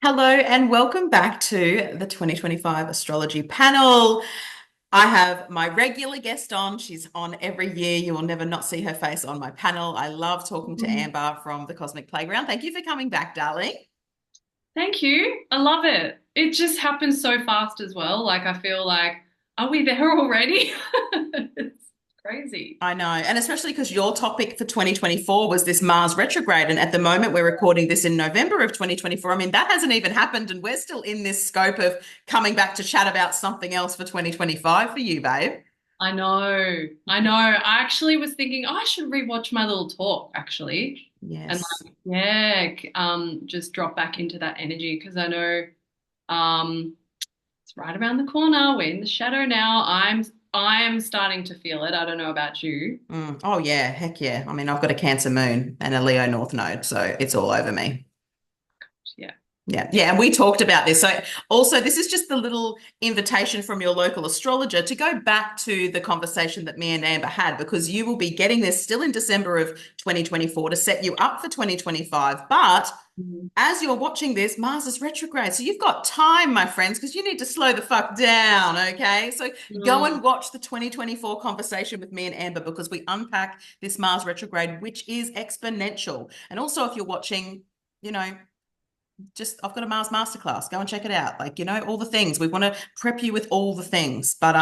Hello and welcome back to the 2025 astrology panel. I have my regular guest on. She's on every year. You will never not see her face on my panel. I love talking to Mm. Amber from the Cosmic Playground. Thank you for coming back, darling. Thank you. I love it. It just happens so fast as well. Like I feel like, are we there already? It's crazy. I know. And especially because your topic for 2024 was this Mars retrograde. And at the moment, we're recording this in November of 2024. I mean, that hasn't even happened. And we're still in this scope of coming back to chat about something else for 2025 for you, babe. I know. I know. I actually was thinking, oh, I should rewatch my little talk actually. And Yes. like, yeah, just drop back into that energy because I know um it's right around the corner. We're in the shadow now. I'm starting to feel it. I don't know about you. Oh, yeah. Heck yeah. I mean, I've got a Cancer moon and a Leo North node, so it's all over me. Yeah. Yeah. Yeah. And we talked about this. So, also, this is just the little invitation from your local astrologer to go back to the conversation that me and Amber had, because you will be getting this still in December of 2024 to set you up for 2025. But Mhm. as you're watching this, Mars is retrograde. So, you've got time, my friends, because you need to slow the fuck down. Okay. So, go and Mm. watch the 2024 conversation with me and Amber because we unpack this Mars retrograde, which is exponential. And also, if you're watching, you know, just I've got a Mars masterclass. Go and check it out. Like, all the things. We want to prep you with all the things. But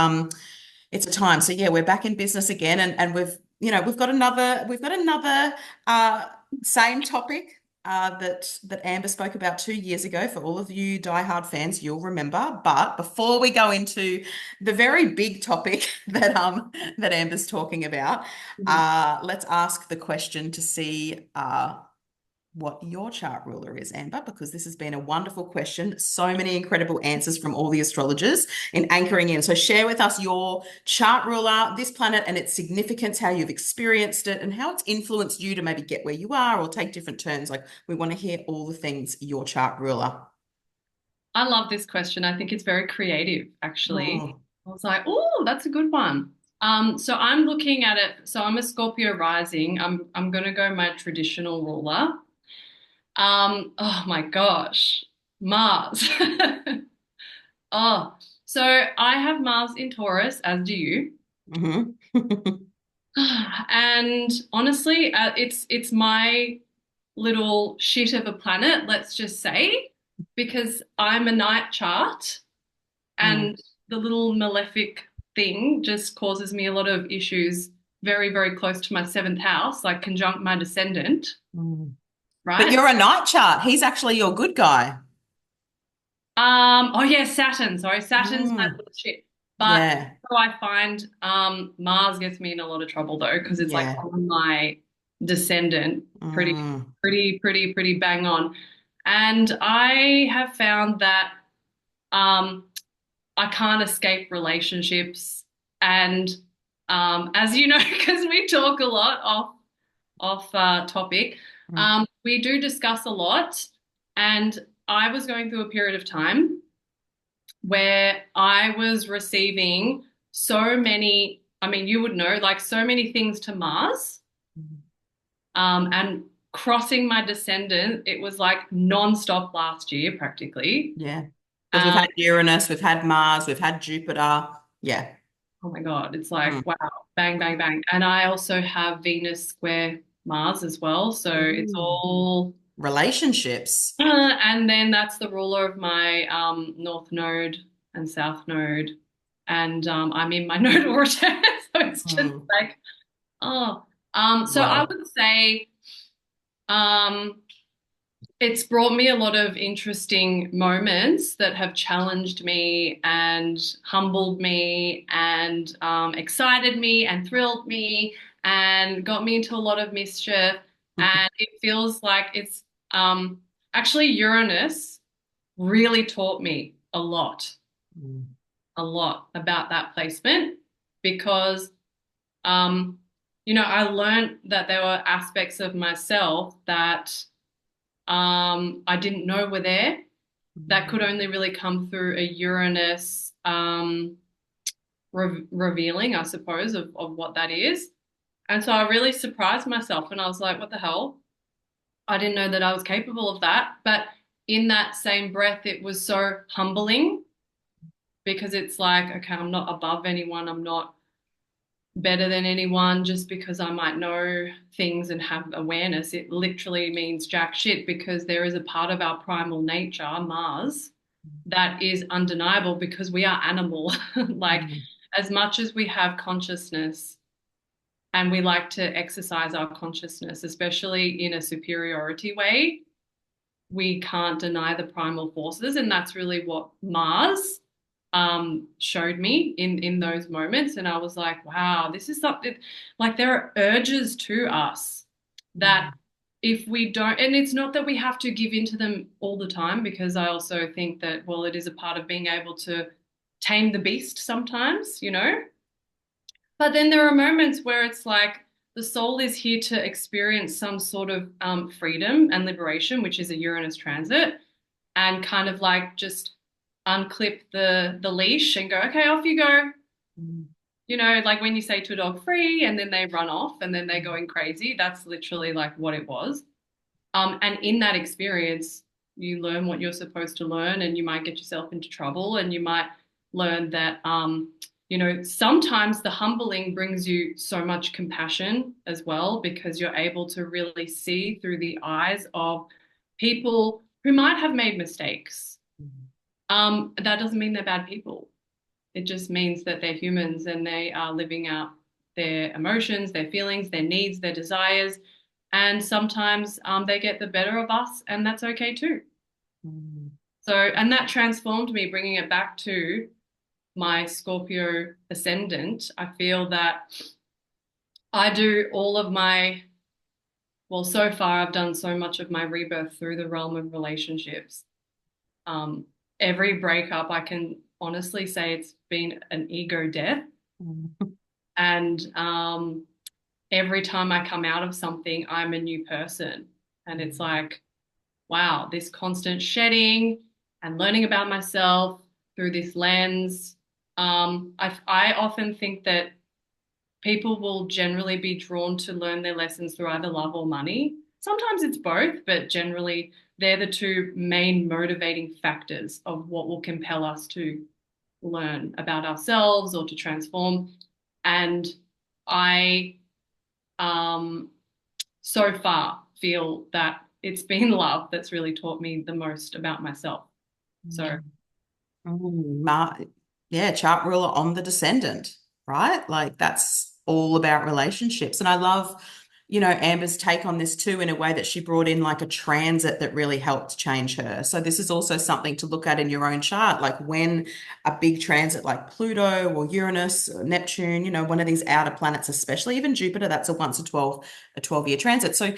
it's a time. So yeah, we're back in business again and we've got another uh same topic that Amber spoke about 2 years ago. For all of you diehard fans, you'll remember. But before we go into the very big topic that Amber's talking about, Mhm. let's ask the question to see what your chart ruler is, Amber, because this has been a wonderful question. So many incredible answers from all the astrologers in anchoring in. So, share with us your chart ruler, this planet and its significance, how you've experienced it, and how it's influenced you to maybe get where you are or take different turns. Like, we want to hear all the things your chart ruler. I love this question. I think it's very creative, actually. Oh, I was like, oh, that's a good one. So I'm looking at it. So I'm a Scorpio rising. I'm gonna go my traditional ruler. Oh my gosh, Mars. Oh, so I have Mars in Taurus, as do you. hmm And honestly, it's my little shit of a planet, let's just say, because I'm a night chart. mm, And the little malefic thing just causes me a lot of issues very, very close to my seventh house, like conjunct my descendant, mm. But right? you're a night chart. He's actually your good guy. Oh yeah, Saturn. Sorry, Saturn's my Mm, little shit. But yeah, so I find Mars gets me in a lot of trouble though, because it's like yeah. on my descendant, pretty, Mm, pretty bang on. And I have found that um I can't escape relationships. And as you know, because we talk a lot off topic, mm, we do discuss a lot. And I was going through a period of time where I was receiving so many, I mean, you would know, like so many things to Mars, mm. and crossing my descendant, it was like non-stop last year practically. Yeah. Because we've And had Uranus, we've had Mars, we've had Jupiter. Yeah. oh my God, it's Mm. like, wow, bang, bang, bang. And I also have Venus square Mars as well. So it's Ooh. all, Relationships. and then that's the ruler of my North Node and South Node. And I'm in my nodal return. So it's just Mm. like, oh. So I Wow. would say um, it's brought me a lot of interesting moments that have challenged me and humbled me and excited me and thrilled me and got me into a lot of mischief. And it feels like it's actually Uranus really taught me Mm. a lot about that placement because um, I learned that there were aspects of myself that I didn't know were there that Mm. could only really come through a Uranus revealing, I suppose, of what that is. And so I really surprised myself and I was like, what the hell? I didn't know that I was capable of that. But in that same breath, it was so humbling because it's like, okay, I'm not above anyone. I'm not better than anyone just because I might know things and have awareness. It literally means jack shit because there is a part of our primal nature, Mars, that is undeniable because we are animal. Like, Mm. as much as we have consciousness and we like to exercise our consciousness, especially in a superiority way, we can't deny the primal forces. And that's really what Mars showed me in those moments. And I was like, wow, this is something like there are urges to us that Mm. if we don't, and it's not that we have to give into them all the time, because I also think that, well, it is a part of being able to tame the beast sometimes, you know? But then there are moments where it's like the soul is here to experience some sort of freedom and liberation, which is a Uranus transit, and kind of like just unclip the leash and go, okay, off you go. Mm. You know, like when you say to a dog free and then they run off and then they're going crazy, that's literally like what it was. And in that experience, you learn what you're supposed to learn, and you might get yourself into trouble, and you might learn that, you know, sometimes the humbling brings you so much compassion as well, because you're able to really see through the eyes of people who might have made mistakes. That doesn't mean they're bad people. It just means that they're humans and they are living out their emotions, their feelings, their needs, their desires. And sometimes they get the better of us, and that's okay too. Mm. So, and that transformed me, bringing it back to my Scorpio ascendant. I feel that I do all of my, well, so far I've done so much of my rebirth through the realm of relationships. Um, every breakup, I can honestly say it's been an ego death. Mm. And every time I come out of something, I'm a new person. And it's like, wow, this constant shedding and learning about myself through this lens. I often think that people will generally be drawn to learn their lessons through either love or money. Sometimes it's both, but generally they're the two main motivating factors of what will compel us to learn about ourselves or to transform. And I um, so far feel that it's been love that's really taught me the most about myself. So Mm. Yeah, chart ruler on the descendant, right? Like that's all about relationships. And I love, Amber's take on this too, in a way that she brought in like a transit that really helped change her. So this is also something to look at in your own chart, like when a big transit like Pluto or Uranus or Neptune, one of these outer planets, especially even Jupiter, that's a once a 12-year transit. So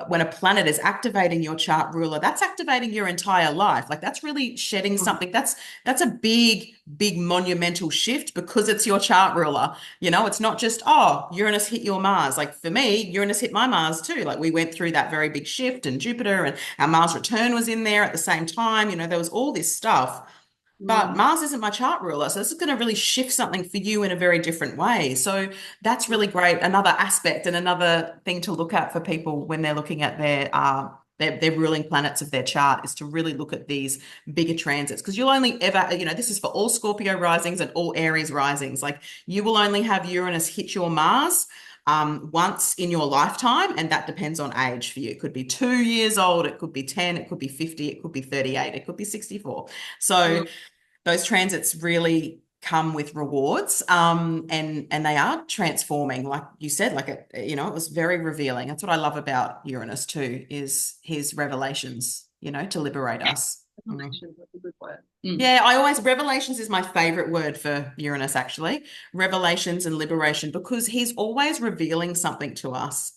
when a planet is activating your chart ruler, that's activating your entire life. Like that's really shedding something. That's a big, big monumental shift because it's your chart ruler. It's not just, oh, Uranus hit your Mars. Like for me, Uranus hit my Mars too. Like we went through that very big shift, and Jupiter and our Mars return was in there at the same time. There was all this stuff. But mm, Mars isn't my chart ruler. So this is going to really shift something for you in a very different way. So that's really great. Another aspect and another thing to look at for people when they're looking at their ruling planets of their chart is to really look at these bigger transits, because you'll only ever, this is for all Scorpio risings and all Aries risings. Like you will only have Uranus hit your Mars once in your lifetime, and that depends on age for you. It could be 2 years old, it could be 10, it could be 50, it could be 38, it could be 64. So mm, those transits really come with rewards, and they are transforming, like you said. Like it was very revealing. That's what I love about Uranus too, is his revelations, to liberate us. Mm. Revelations, that's a good word. Mm. Yeah, revelations is my favorite word for Uranus, actually. Revelations and liberation, because he's always revealing something to us,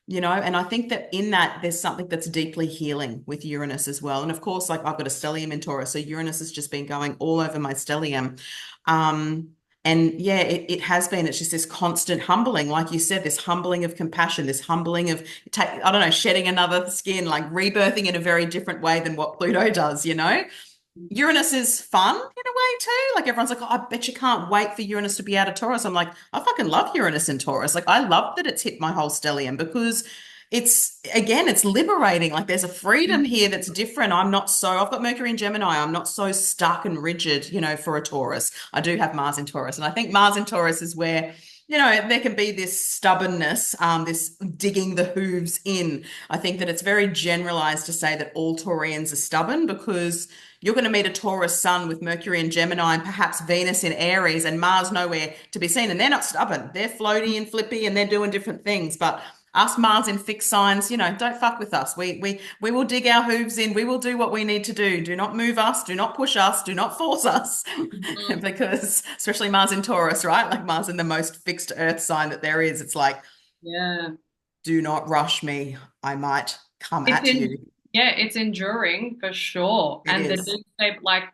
and I think that in that there's something that's deeply healing with Uranus as well. And of course, like I've got a stellium in Taurus, so Uranus has just been going all over my stellium. Um, and yeah, it has been. It's just this constant humbling, like you said, this humbling of compassion, this humbling of, I don't know, shedding another skin, like rebirthing in a very different way than what Pluto does. Uranus is fun in a way too. Like everyone's like, oh, I bet you can't wait for Uranus to be out of Taurus. I'm like, I fucking love Uranus in Taurus. Like I love that it's hit my whole stellium, because it's liberating. Like there's a freedom here that's different. I've got Mercury in Gemini. I'm not so stuck and rigid, for a Taurus. I do have Mars in Taurus. And I think Mars in Taurus is where, there can be this stubbornness, this digging the hooves in. I think that it's very generalized to say that all Taurians are stubborn because you're going to meet a Taurus sun with Mercury in Gemini and perhaps Venus in Aries and Mars nowhere to be seen. And they're not stubborn. They're floaty and flippy and they're doing different things. But us Mars in fixed signs, don't fuck with us. We will dig our hooves in. We will do what we need to do. Do not move us. Do not push us. Do not force us. Mhm. Because especially Mars in Taurus, right? Like Mars in the most fixed Earth sign that there is. It's like, Yeah. do not rush me. I might come It's at in you. yeah, it's enduring for sure. It And the is. deep shape, like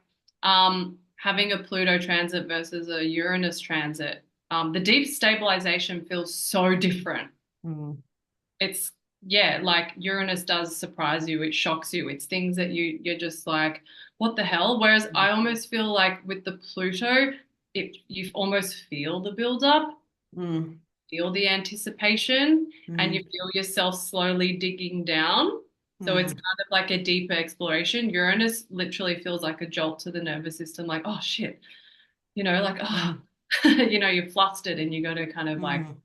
having a Pluto transit versus a Uranus transit, the deep stabilization feels so different. Mm, It's yeah, like Uranus does surprise you, it shocks you. It's things that you're just like, what the hell? Whereas I almost feel like with the Pluto, you almost feel the build up, mm, feel the anticipation, and you mm, feel yourself slowly digging down. So it's mm, kind of like a deeper exploration. Uranus literally feels like a jolt to the nervous system, like, oh shit, like, oh, mm, you're flustered and you got to kind of like mm,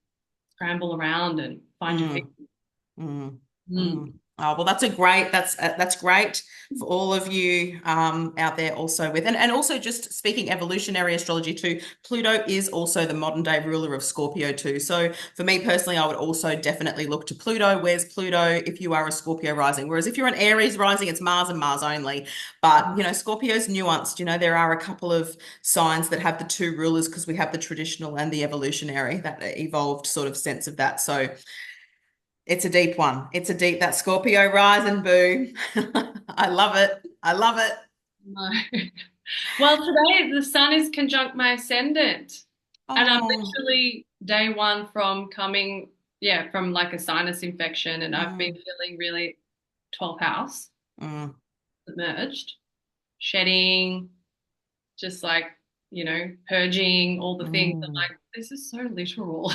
scramble around and find your feet. mm. Mm, Mm. mm. Oh, well, that's great for all of you out there also with and also just speaking evolutionary astrology too. Pluto is also the modern day ruler of Scorpio too. So for me personally, I would also definitely look to Pluto. Where's Pluto if you are a Scorpio rising? Whereas if you're an Aries rising, it's Mars and Mars only. But Scorpio's nuanced. There are a couple of signs that have the two rulers because we have the traditional and the evolutionary, that evolved sort of sense of that. So it's a deep one. It's a deep, that Scorpio rise and boo. I love it. I love it. No. Well, today the sun is conjunct my ascendant, and I'm Oh, literally day one from coming, yeah, from like a sinus infection, and I've been mm, feeling really 12th house mm, submerged, shedding, just like, purging all the things. I'm mm. like, this is so literal.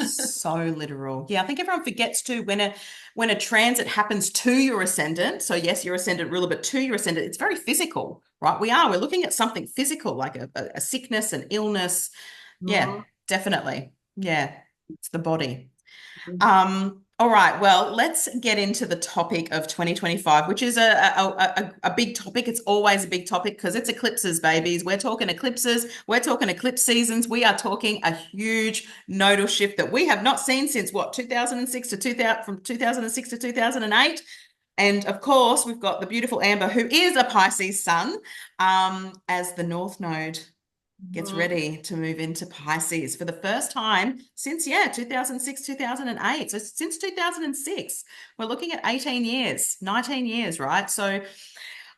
So literal. Yeah, I think everyone forgets to when a transit happens to your ascendant. So yes, your ascendant ruler, but to your ascendant, it's very physical, right? We're looking at something physical, like a sickness, an illness. Yeah, Mhm. definitely. Yeah, it's the body. All right, well, let's get into the topic of 2025, which is a big topic. It's always a big topic because it's eclipses, babies. We're talking eclipses, we're talking eclipse seasons. We are talking a huge nodal shift that we have not seen since what, 2006 to 2000, from 2006 to 2008. And of course, we've got the beautiful Amber, who is a Pisces sun, as the North Node gets Mhm. ready to move into Pisces for the first time since, yeah, 2006, 2008. So since 2006, we're looking at 18 years, 19 years, right? So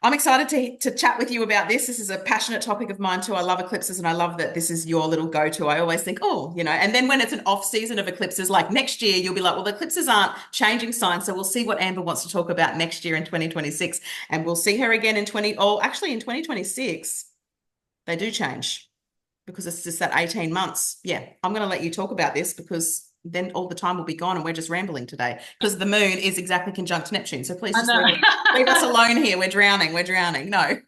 I'm excited to chat with you about this. This is a passionate topic of mine too. I love eclipses and I love that this is your little go-to. I always think, oh, and then when it's an off season of eclipses, like next year, you'll be like, well, the eclipses aren't changing signs. So we'll see what Amber wants to talk about next year in 2026. And we'll see her again actually in 2026, they do change because it's just that 18 months. Yeah, I'm going to let you talk about this because then all the time will be gone and we're just rambling today because the moon is exactly conjunct Neptune. So please I just leave us know. alone here. We're drowning. We're drowning. No.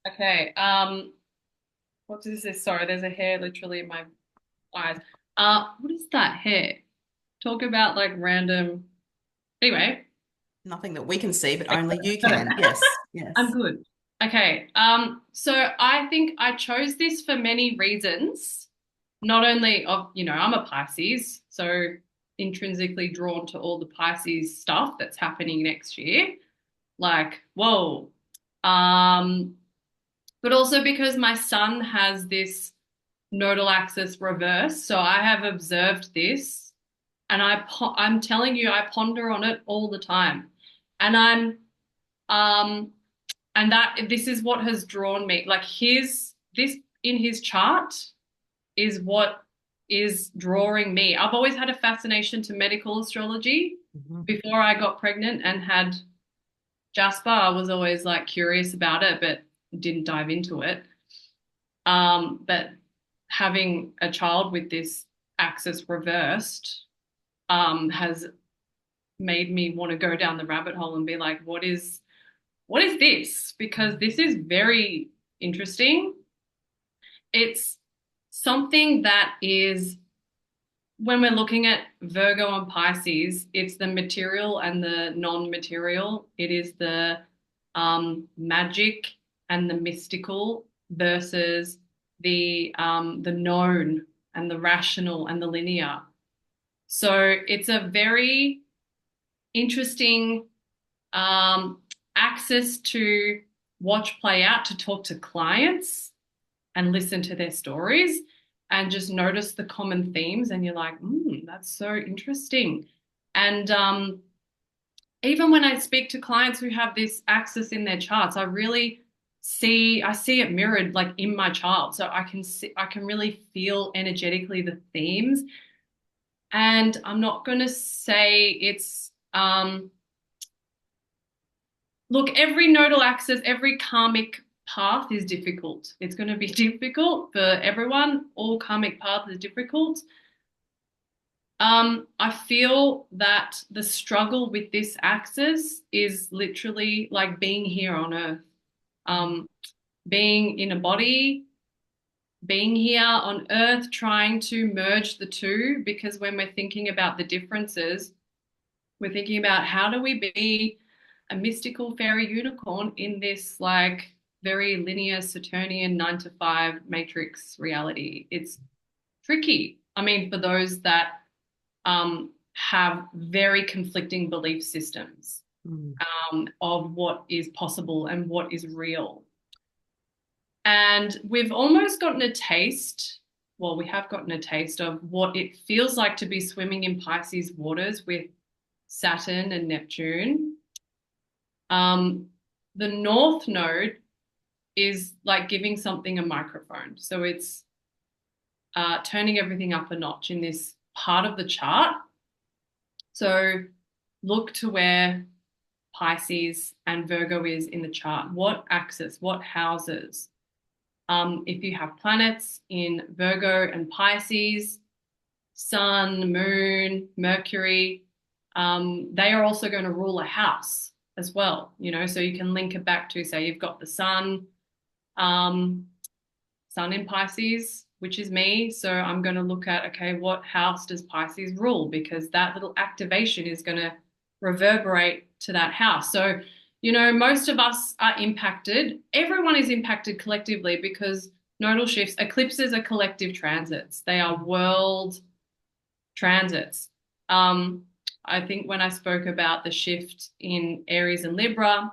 Okay. What is this? Sorry, there's a hair literally in my eyes. What is that hair? Talk about like random. Anyway, Nothing that we can see, but okay, only you got it. can. Yes. I'm Yes. good. Okay. So I think I chose this for many reasons. Not only I'm a Pisces, so intrinsically drawn to all the Pisces stuff that's happening next year. Like, whoa. Um, but also because my sun has this nodal axis reverse. So I have observed this and I'm telling you, I ponder on it all the time. And um, and that this is what has drawn me. Like this in his chart is what is drawing me. I've always had a fascination to medical astrology. Mhm. Before I got pregnant and had Jasper, I was always like curious about it, but didn't dive into it. But having a child with this axis reversed has made me want to go down the rabbit hole and be like, what is this? Because this is very interesting. It's something that is, when we're looking at Virgo and Pisces, it's the material and the non-material. It is the magic and the mystical versus the known and the rational and the linear. So it's a very interesting access to watch play out, to talk to clients and listen to their stories and just notice the common themes. And you're like, that's so interesting. And even when I speak to clients who have this axis in their charts, I see it mirrored like in my chart. So I can really feel energetically the themes. And I'm not going to say it's, look, every nodal axis, every karmic path is difficult. It's going to be difficult for everyone. All karmic paths are difficult. I feel that the struggle with this axis is literally like being here on Earth, being in a body, being here on Earth, trying to merge the two. Because when we're thinking about the differences, we're thinking about how do we be a mystical fairy unicorn in this like very linear Saturnian 9 to 5 matrix reality. It's tricky. I mean, for those that have very conflicting belief systems of what is possible and what is real. And we've almost gotten a taste, well, we have gotten a taste of what it feels like to be swimming in Pisces waters with Saturn and Neptune. The North Node is like giving something a microphone. So it's turning everything up a notch in this part of the chart. So look to where Pisces and Virgo is in the chart. What axis, what houses? If you have planets in Virgo and Pisces, Sun, Moon, Mercury, they are also going to rule a house as well, you know, so you can link it back to, say, you've got the Sun, Sun in Pisces, which is me. So I'm going to look at, okay, what house does Pisces rule? Because that little activation is going to reverberate to that house. So, you know, most of us are impacted. Everyone is impacted collectively because nodal shifts, eclipses are collective transits. They are world transits. I think when I spoke about the shift in Aries and Libra,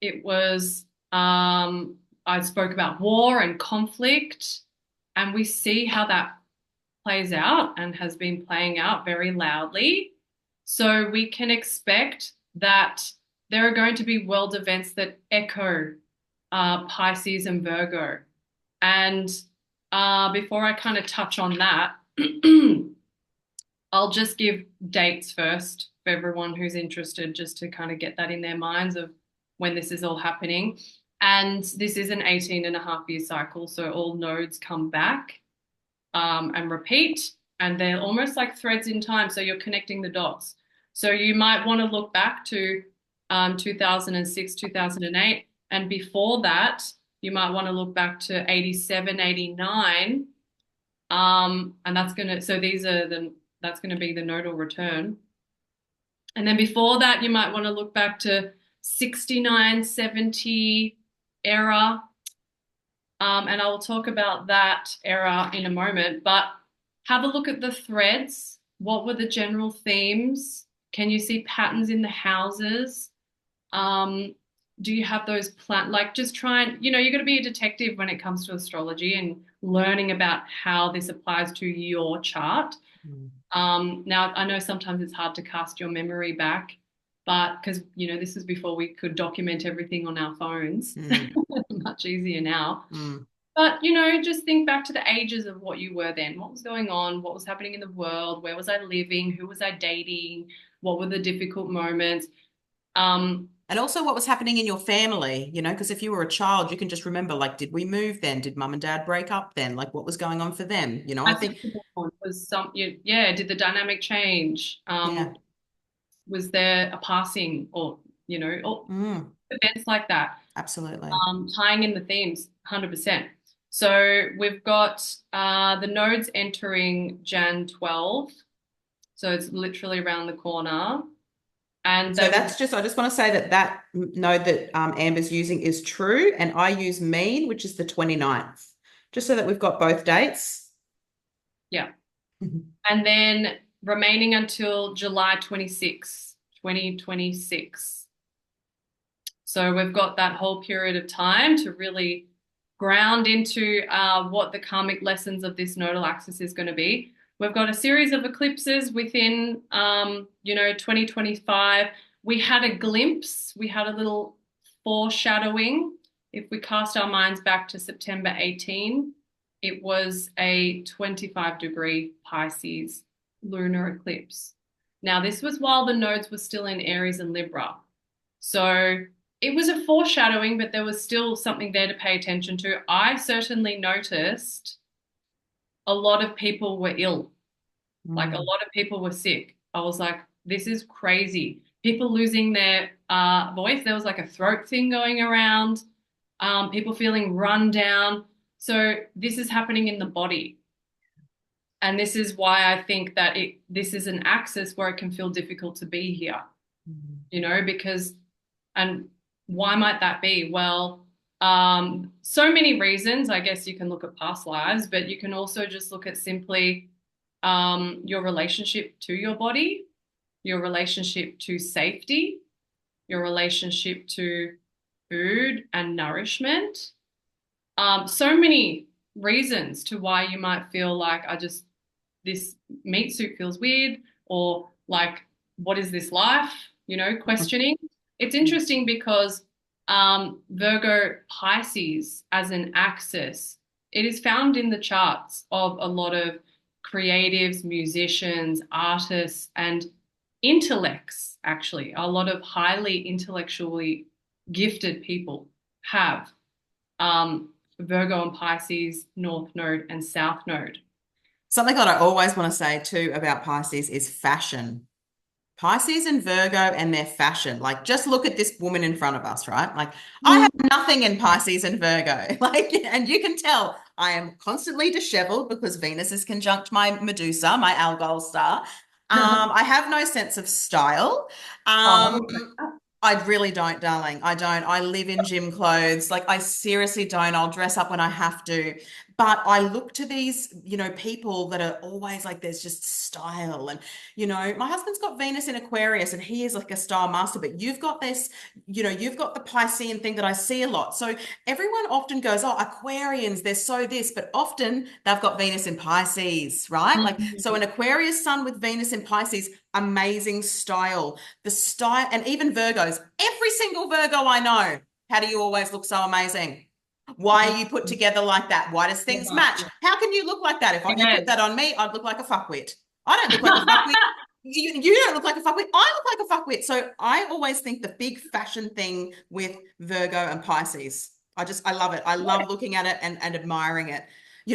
it was, I spoke about war and conflict, and we see how that plays out and has been playing out very loudly. So we can expect that there are going to be world events that echo Pisces and Virgo. And before I kind of touch on that, I'll just give dates first for everyone who's interested, just to kind of get that in their minds of when this is all happening. And this is an 18.5 year cycle. So all nodes come back and repeat, and they're almost like threads in time. So you're connecting the dots. So you might want to look back to 2006, 2008. And before that, you might want to look back to 87, 89. And that's going to, so these are that's going to be the nodal return. And then before that, you might want to look back to 69, 70 era. And I'll talk about that era in a moment, but have a look at the threads. What were the general themes? Can you see patterns in the houses? Do you have those like just try and, you know, you've got to be a detective when it comes to astrology and learning about how this applies to your chart. Now, I know sometimes it's hard to cast your memory back, but because, you know, this is before we could document everything on our phones. Much easier now. But, you know, just think back to the ages of what you were then. What was going on? What was happening in the world? Where was I living? Who was I dating? What were the difficult moments? And also what was happening in your family, you know, because if you were a child, you can just remember, like, did we move then? Did mum and dad break up then? Like, what was going on for them? You know, I think, was some, yeah, did the dynamic change? yeah. Was there a passing or, or Mm, events like that? absolutely. Tying in the themes, 100%. So we've got the nodes entering Jan 12. So it's literally around the corner. And So they would, that's just, I just want to say that that node that Amber's using is true. And I use mean, which is the 29th, just so that we've got both dates. yeah. And then remaining until July 26, 2026. So we've got that whole period of time to really ground into what the karmic lessons of this nodal axis is going to be. We've got a series of eclipses within, 2025. We had a glimpse, we had a little foreshadowing. If we cast our minds back to September 18, it was a 25-degree Pisces lunar eclipse. Now, this was while the nodes were still in Aries and Libra. So it was a foreshadowing, but there was still something there to pay attention to. I certainly noticed a lot of people were ill, like a Mm. lot of people were sick. I was like, this is crazy. People losing their voice. There was like a throat thing going around, people feeling run down. So this is happening in the body. And this is why I think that this is an axis where it can feel difficult to be here, Mm. because and why might that be? Well, so many reasons. I guess you can look at past lives, but you can also just look at simply your relationship to your body, your relationship to safety, your relationship to food and nourishment. So many reasons to why you might feel like this meat suit feels weird, or like, what is this life? Questioning. It's interesting because Virgo Pisces as an axis, it is found in the charts of a lot of creatives, musicians, artists, and intellects, actually. A lot of highly intellectually gifted people have Virgo and Pisces, North Node and South Node. Something that I always want to say too about Pisces is fashion. Pisces and Virgo and their fashion. Like, just look at this woman in front of us, right? Like, I have nothing in Pisces and Virgo. Like, and you can tell I am constantly disheveled because Venus is conjunct my Medusa, my Algol star. I have no sense of style. Oh, I really don't, darling. I don't. I live in gym clothes. Like, I seriously don't. I'll dress up when I have to. But I look to these, people that are always like, there's just style. And, my husband's got Venus in Aquarius and he is like a style master. But you've got this, you've got the Piscean thing that I see a lot. So everyone often goes, oh, Aquarians, they're so this. But often they've got Venus in Pisces, right? Like, so an Aquarius sun with Venus in Pisces, amazing style. The style, and even Virgos, every single Virgo I know. How do you always look so amazing? Why are you put together like that? Why does things yeah. match? How can you look like that? If you put Yes. that on me, I'd look like a fuckwit. I don't look like a fuckwit. You don't look like a fuckwit. I look like a fuckwit. So I always think the big fashion thing with Virgo and Pisces. I love it. I love looking at it and admiring it.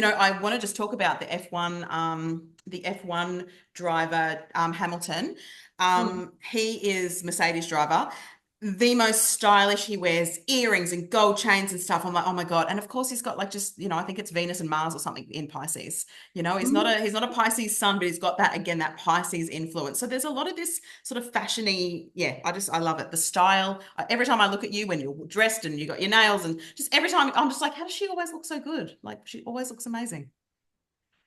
I want to just talk about the F1 driver, Hamilton. He is Mercedes driver, the most stylish. He wears earrings and gold chains and stuff. I'm like, oh my God. And of course he's got like, just, I think it's Venus and Mars or something in Pisces. He's not a Pisces sun, but he's got that, again, that Pisces influence. So there's a lot of this sort of fashiony. Yeah, I love it. The style. Every time I look at you when you're dressed and you got your nails, and just every time I'm just like, how does she always look so good? Like, she always looks amazing.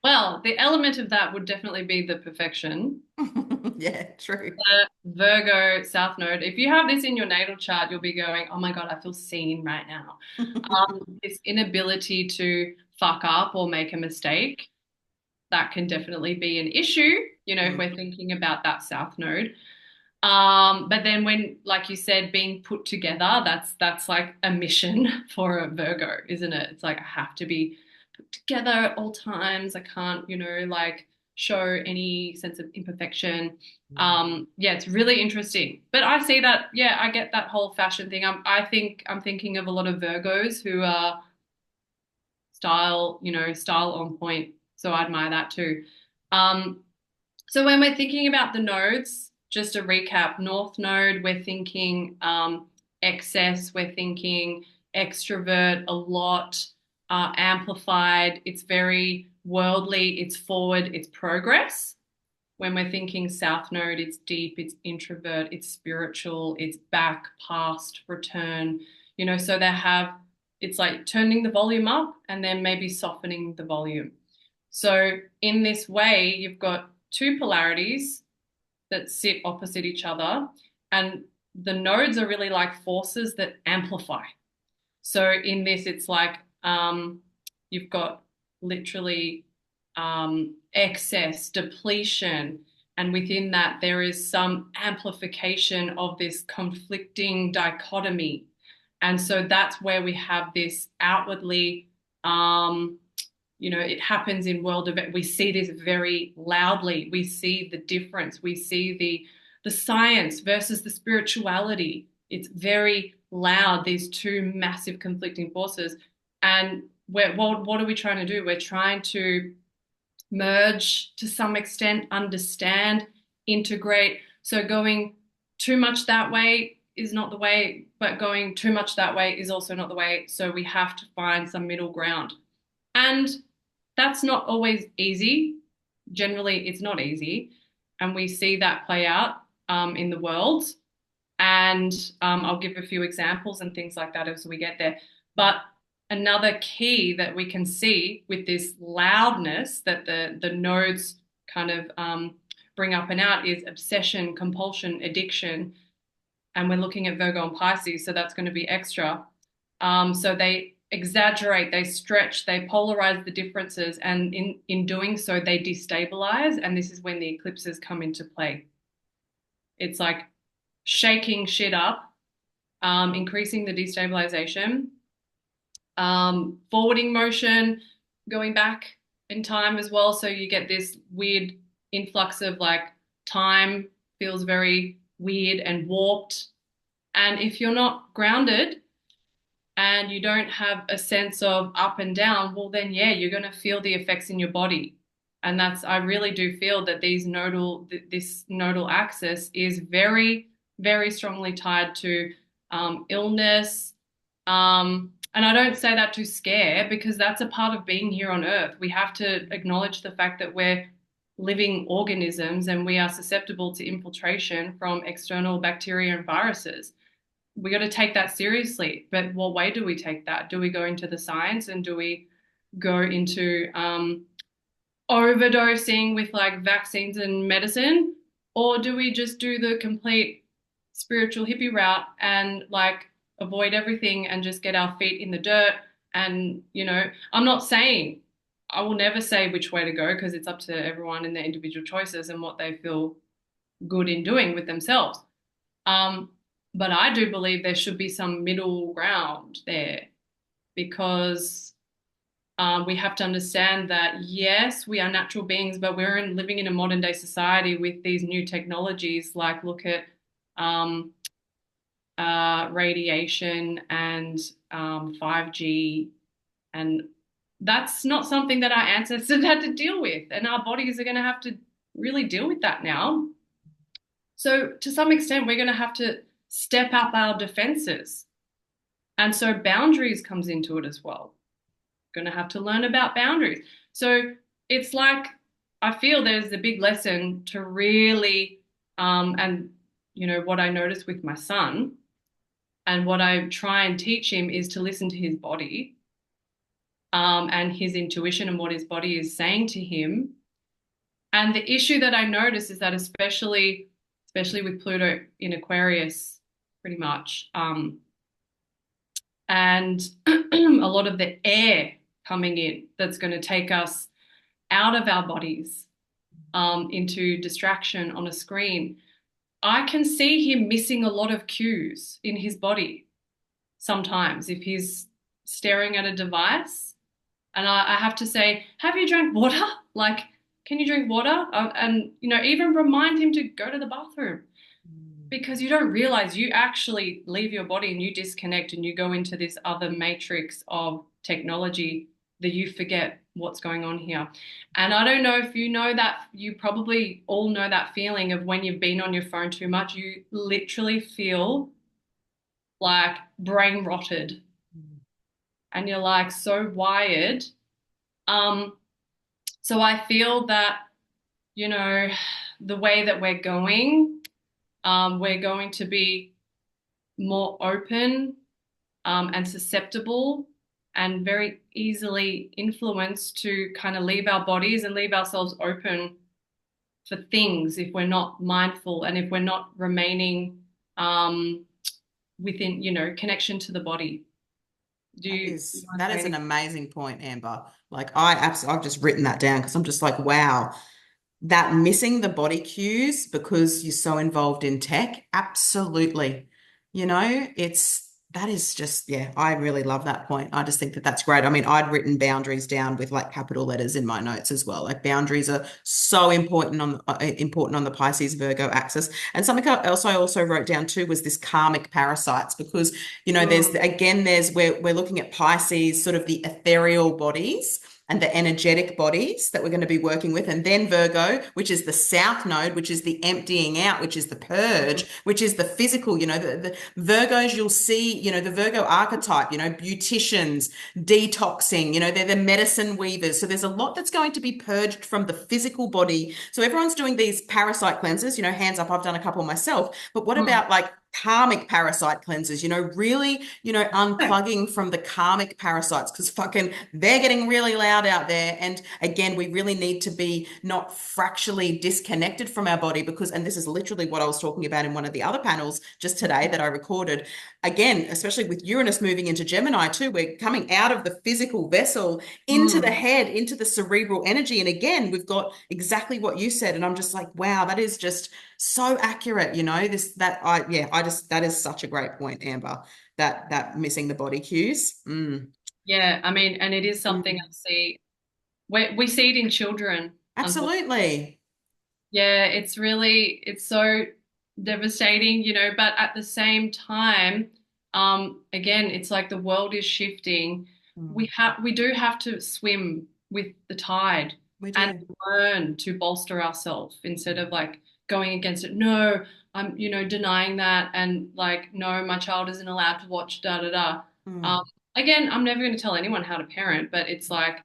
Well, the element of that would definitely be the perfection. Yeah, true. The Virgo South Node. If you have this in your natal chart, you'll be going, oh my God, I feel seen right now. This inability to fuck up or make a mistake, that can definitely be an issue, if Mm. we're thinking about that South Node. But then when, like you said, being put together, that's like a mission for a Virgo, isn't it? It's like I have to be put together at all times. I can't, like show any sense of imperfection. Yeah, it's really interesting. But I see that, yeah, I get that whole fashion thing. I think I'm thinking of a lot of Virgos who are style on point. So I admire that too. Um, so when we're thinking about the nodes, just a recap, North Node, we're thinking excess, we're thinking extrovert a lot, amplified, it's very worldly, it's forward, it's progress. When we're thinking South Node, it's deep, it's introvert, it's spiritual, it's back, past, return, so it's like turning the volume up and then maybe softening the volume. So in this way, you've got two polarities that sit opposite each other, and the nodes are really like forces that amplify. So in this, it's like you've got literally excess, depletion, and within that, there is some amplification of this conflicting dichotomy. And so that's where we have this outwardly, it happens in world event. We see this very loudly. We see the difference. We see the science versus the spirituality. It's very loud, these two massive conflicting forces. And what are we trying to do? We're trying to merge to some extent, understand, integrate. So going too much that way is not the way, but going too much that way is also not the way. So we have to find some middle ground. And that's not always easy. Generally, it's not easy. And we see that play out in the world. And I'll give a few examples and things like that as we get there. But another key that we can see with this loudness that the nodes kind of bring up and out is obsession, compulsion, addiction. And we're looking at Virgo and Pisces, so that's going to be extra. So they exaggerate, they stretch, they polarize the differences, and in doing so, they destabilize. And this is when the eclipses come into play. It's like shaking shit up, increasing the destabilization, forwarding motion, going back in time as well. So you get this weird influx of like time feels very weird and warped. And if you're not grounded and you don't have a sense of up and down, well, then, yeah, you're going to feel the effects in your body. And I really do feel that this nodal axis is very, very strongly tied to illness. And I don't say that to scare, because that's a part of being here on Earth. We have to acknowledge the fact that we're living organisms and we are susceptible to infiltration from external bacteria and viruses. We got to take that seriously. But what way do we take that? Do we go into the science, and do we go into overdosing with like vaccines and medicine? Or do we just do the complete spiritual hippie route and like avoid everything and just get our feet in the dirt? And, I'm not saying, I will never say which way to go, because it's up to everyone and their individual choices and what they feel good in doing with themselves. But I do believe there should be some middle ground there, because we have to understand that, yes, we are natural beings, but we're living in a modern day society with these new technologies. Like, look at radiation and 5G. And that's not something that our ancestors had to deal with. And our bodies are going to have to really deal with that now. So to some extent, we're going to have to step up our defenses. And so boundaries comes into it as well. Going to have to learn about boundaries. So it's like, I feel there's a big lesson to really, and what I notice with my son and what I try and teach him is to listen to his body, and his intuition and what his body is saying to him. And the issue that I notice is that especially with Pluto in Aquarius, pretty much, and a lot of the air coming in that's going to take us out of our bodies, into distraction on a screen. I can see him missing a lot of cues in his body sometimes if he's staring at a device. And I have to say, have you drank water? Like, can you drink water? And, even remind him to go to the bathroom. Because you don't realize you actually leave your body and you disconnect and you go into this other matrix of technology that you forget what's going on here. And I don't know if you know that, you probably all know that feeling of when you've been on your phone too much, you literally feel like brain rotted and you're like so wired. Um, so I feel that, you know, the way that we're going to be more open and susceptible and very easily influenced to kind of leave our bodies and leave ourselves open for things if we're not mindful and if we're not remaining um, within, connection to the body. Do you want to That say is an anything? amazing point, Amber. Like I've just written that down because I'm just like, wow, that missing the body cues because you're so involved in tech, absolutely. That is just, yeah, I really love that point. I just think that that's great. I mean, I'd written boundaries down with like capital letters in my notes as well. Like boundaries are so important on the Pisces Virgo axis. And something else I also wrote down too was this karmic parasites because, Mm, there's we're looking at Pisces, sort of the ethereal bodies and the energetic bodies that we're going to be working with. And then Virgo, which is the south node, which is the emptying out, which is the purge, which is the physical, the Virgos, you'll see, the Virgo archetype, beauticians, detoxing, they're the medicine weavers. So there's a lot that's going to be purged from the physical body. So everyone's doing these parasite cleanses, hands up, I've done a couple myself. But what mm. about like karmic parasite cleanses, really, Yeah. unplugging from the karmic parasites because fucking they're getting really loud out there. And again, we really need to be not fractionally disconnected from our body because, and this is literally what I was talking about in one of the other panels just today that I recorded. Again, especially with Uranus moving into Gemini too, we're coming out of the physical vessel into the Mm. head, into the cerebral energy. And again, we've got exactly what you said. And I'm just like, wow, that is just so accurate, that is such a great point, Amber. That missing the body cues. Yeah, I mean, and it is something I Mm. see. We see it in children, unfortunately. Absolutely. Yeah, it's so devastating, but at the same time, again, it's like the world is shifting. Mm. We do have to swim with the tide We and do. learn to bolster ourselves instead of like going against it. No, I'm, denying that and like, no, my child isn't allowed to watch da da da. Um, Mm. again, I'm never going to tell anyone how to parent, but it's like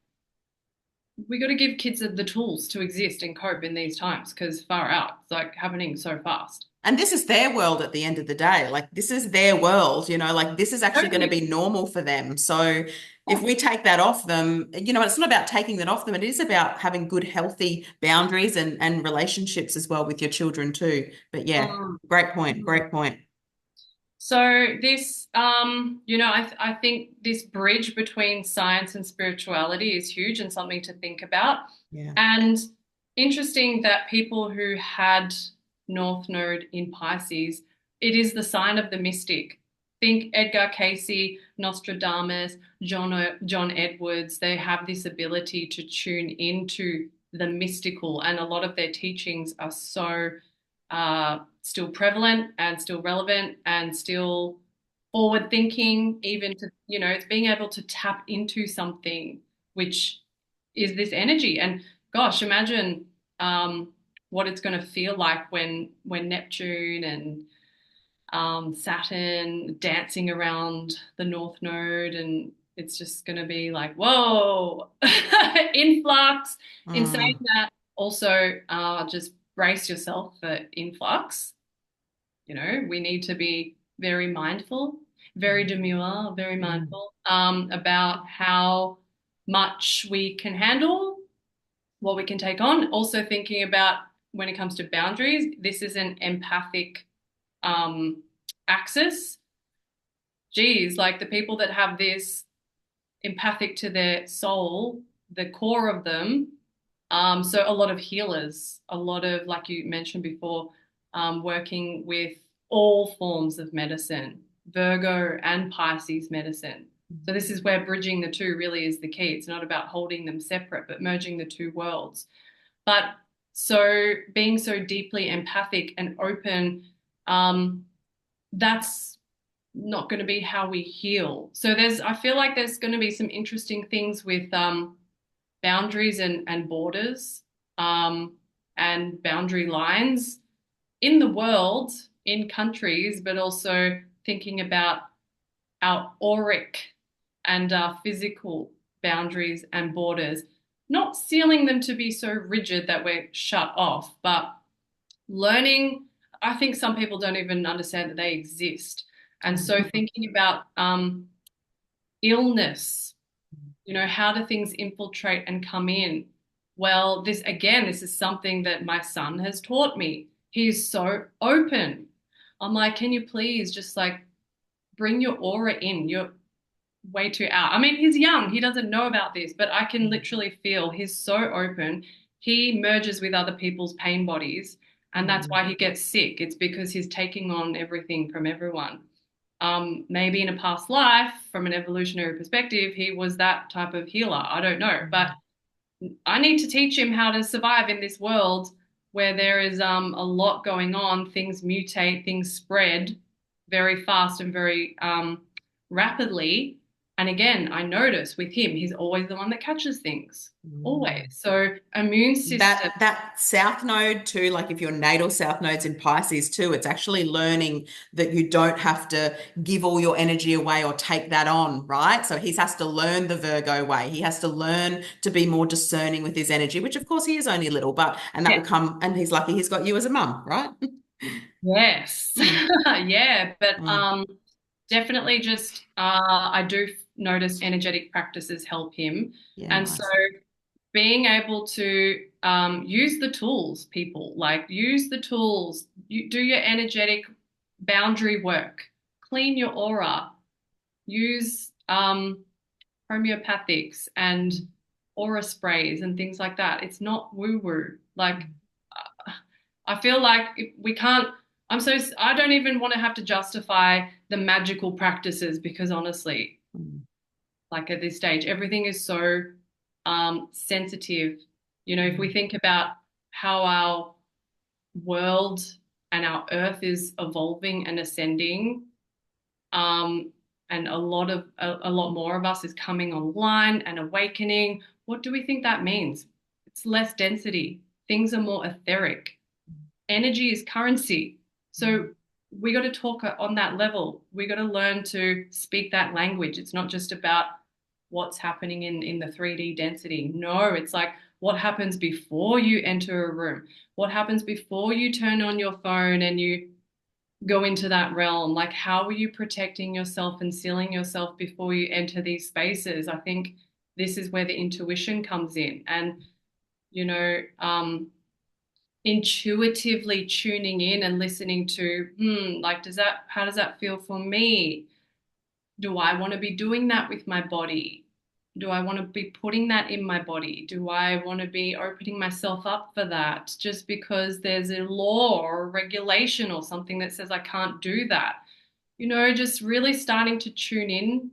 we got to give kids the tools to exist and cope in these times because far out, it's like happening so fast. And this is their world at the end of the day. Like this is their world, like this is actually going to Totally. be normal for them. So if Yeah. we take that off them, it's not about taking that off them. It is about having good, healthy boundaries and relationships as well with your children too. But yeah, Mm. great point. Mm. Great point. So this, I think this bridge between science and spirituality is huge and something to think about. Yeah. And interesting that people who had North Node in Pisces, it is the sign of the mystic. Think Edgar Casey, Nostradamus, John Edwards. They have this ability to tune into the mystical, and a lot of their teachings are so still prevalent and still relevant and still forward thinking, even to, it's being able to tap into something which is this energy. And gosh, imagine what it's going to feel like when Neptune and Saturn dancing around the North Node, and it's just going to be like, whoa, influx. In saying Mm, that, also just brace yourself for influx. We need to be very mindful, very mm, demure, very mm. mindful about how much we can handle, what we can take on. Also thinking about when it comes to boundaries, this is an empathic um, axis. Geez, like the people that have this empathic to their soul, the core of them. So a lot of healers, a lot of, like you mentioned before, working with all forms of medicine, Virgo and Pisces medicine. So this is where bridging the two really is the key. It's not about holding them separate, but merging the two worlds. But so being so deeply empathic and open, that's not going to be how we heal. So I feel like there's going to be some interesting things with boundaries and borders um, and boundary lines in the world, in countries, but also thinking about our auric and our physical boundaries and borders, not sealing them to be so rigid that we're shut off, but learning. I think some people don't even understand that they exist. And so Mm. thinking about illness, how do things infiltrate and come in? Well, this is something that my son has taught me. He's so open. I'm like, can you please just like bring your aura in? You're way too out. I mean, he's young, he doesn't know about this, but I can literally feel he's so open. He merges with other people's pain bodies, and that's Mm. why he gets sick. It's because he's taking on everything from everyone. Maybe in a past life, from an evolutionary perspective, he was that type of healer. I don't know, but I need to teach him how to survive in this world where there is a lot going on. Things mutate, things spread very fast and very rapidly. And again, I notice with him, he's always the one that catches things, always. Mm. So immune system. That south node too, like if your natal south node's in Pisces too, it's actually learning that you don't have to give all your energy away or take that on, right? So he has to learn the Virgo way. He has to learn to be more discerning with his energy, which of course he is only little, but and that Yeah. will come, and he's lucky he's got you as a mum, right? Yes. Mm. Yeah. But Mm. definitely just I do notice energetic practices help him. Yeah, And so nice. being able to use the tools, people, like use the tools, you do your energetic boundary work, clean your aura, use homeopathics and aura sprays and things like that. It's not woo woo. Like, I feel like we can't. I don't even want to have to justify the magical practices because honestly, Mm. like at this stage, everything is so sensitive. If we Mm. think about how our world and our earth is evolving and ascending, um, and a lot more of us is coming online and awakening. What do we think that means? It's less density. Things are more etheric. Energy is currency. Mm. So we got to talk on that level. We got to learn to speak that language. It's not just about what's happening in the 3D density. No, it's like what happens before you enter a room, what happens before you turn on your phone and you go into that realm. Like, how are you protecting yourself and sealing yourself before you enter these spaces? I think this is where the intuition comes in. And, you know, intuitively tuning in and listening to, like, how does that feel for me? Do I want to be doing that with my body? Do I want to be putting that in my body? Do I want to be opening myself up for that just because there's a law or a regulation or something that says I can't do that? Just really starting to tune in.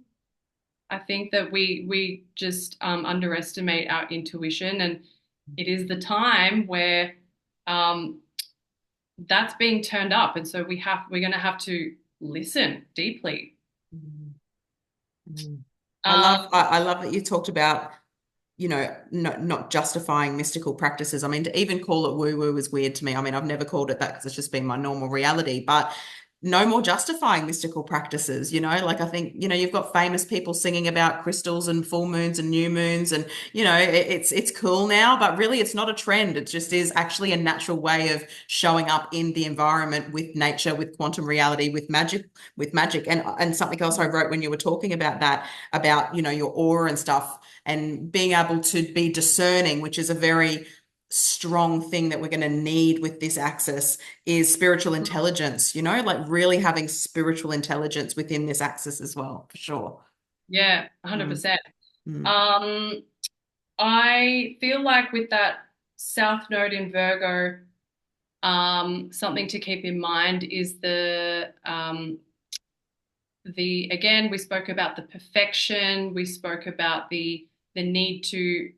I think that we just underestimate our intuition, and it is the time where um, that's being turned up, and so we're going to have to listen deeply. Mm. Mm. Um, I love that you talked about, not justifying mystical practices. I mean, to even call it woo woo is weird to me. I mean, I've never called it that because it's just been my normal reality, but no more justifying mystical practices, like I think, you've got famous people singing about crystals and full moons and new moons and, it's cool now, but really it's not a trend. It just is actually a natural way of showing up in the environment with nature, with quantum reality, with magic. And something else I wrote when you were talking about that, about, your aura and stuff and being able to be discerning, which is a very strong thing that we're going to need with this axis, is spiritual intelligence, like really having spiritual intelligence within this axis as well, for sure. yeah, Mm. 100%. Mm. Um, I feel like with that South Node in Virgo, something to keep in mind is the again, we spoke about the perfection, we spoke about the need to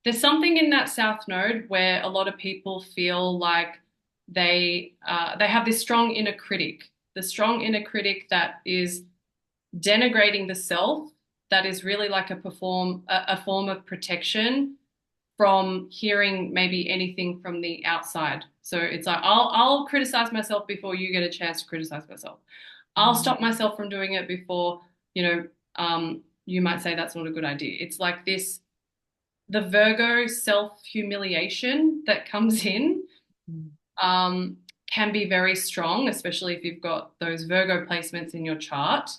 there's something in that South Node where a lot of people feel like they have this strong inner critic the strong inner critic that is denigrating the self, that is really like a form of protection from hearing maybe anything from the outside. So it's like I'll criticize myself before you get a chance to criticize myself. I'll stop myself from doing it before, you might say that's not a good idea. It's like this, the Virgo self-humiliation that comes in can be very strong, especially if you've got those Virgo placements in your chart.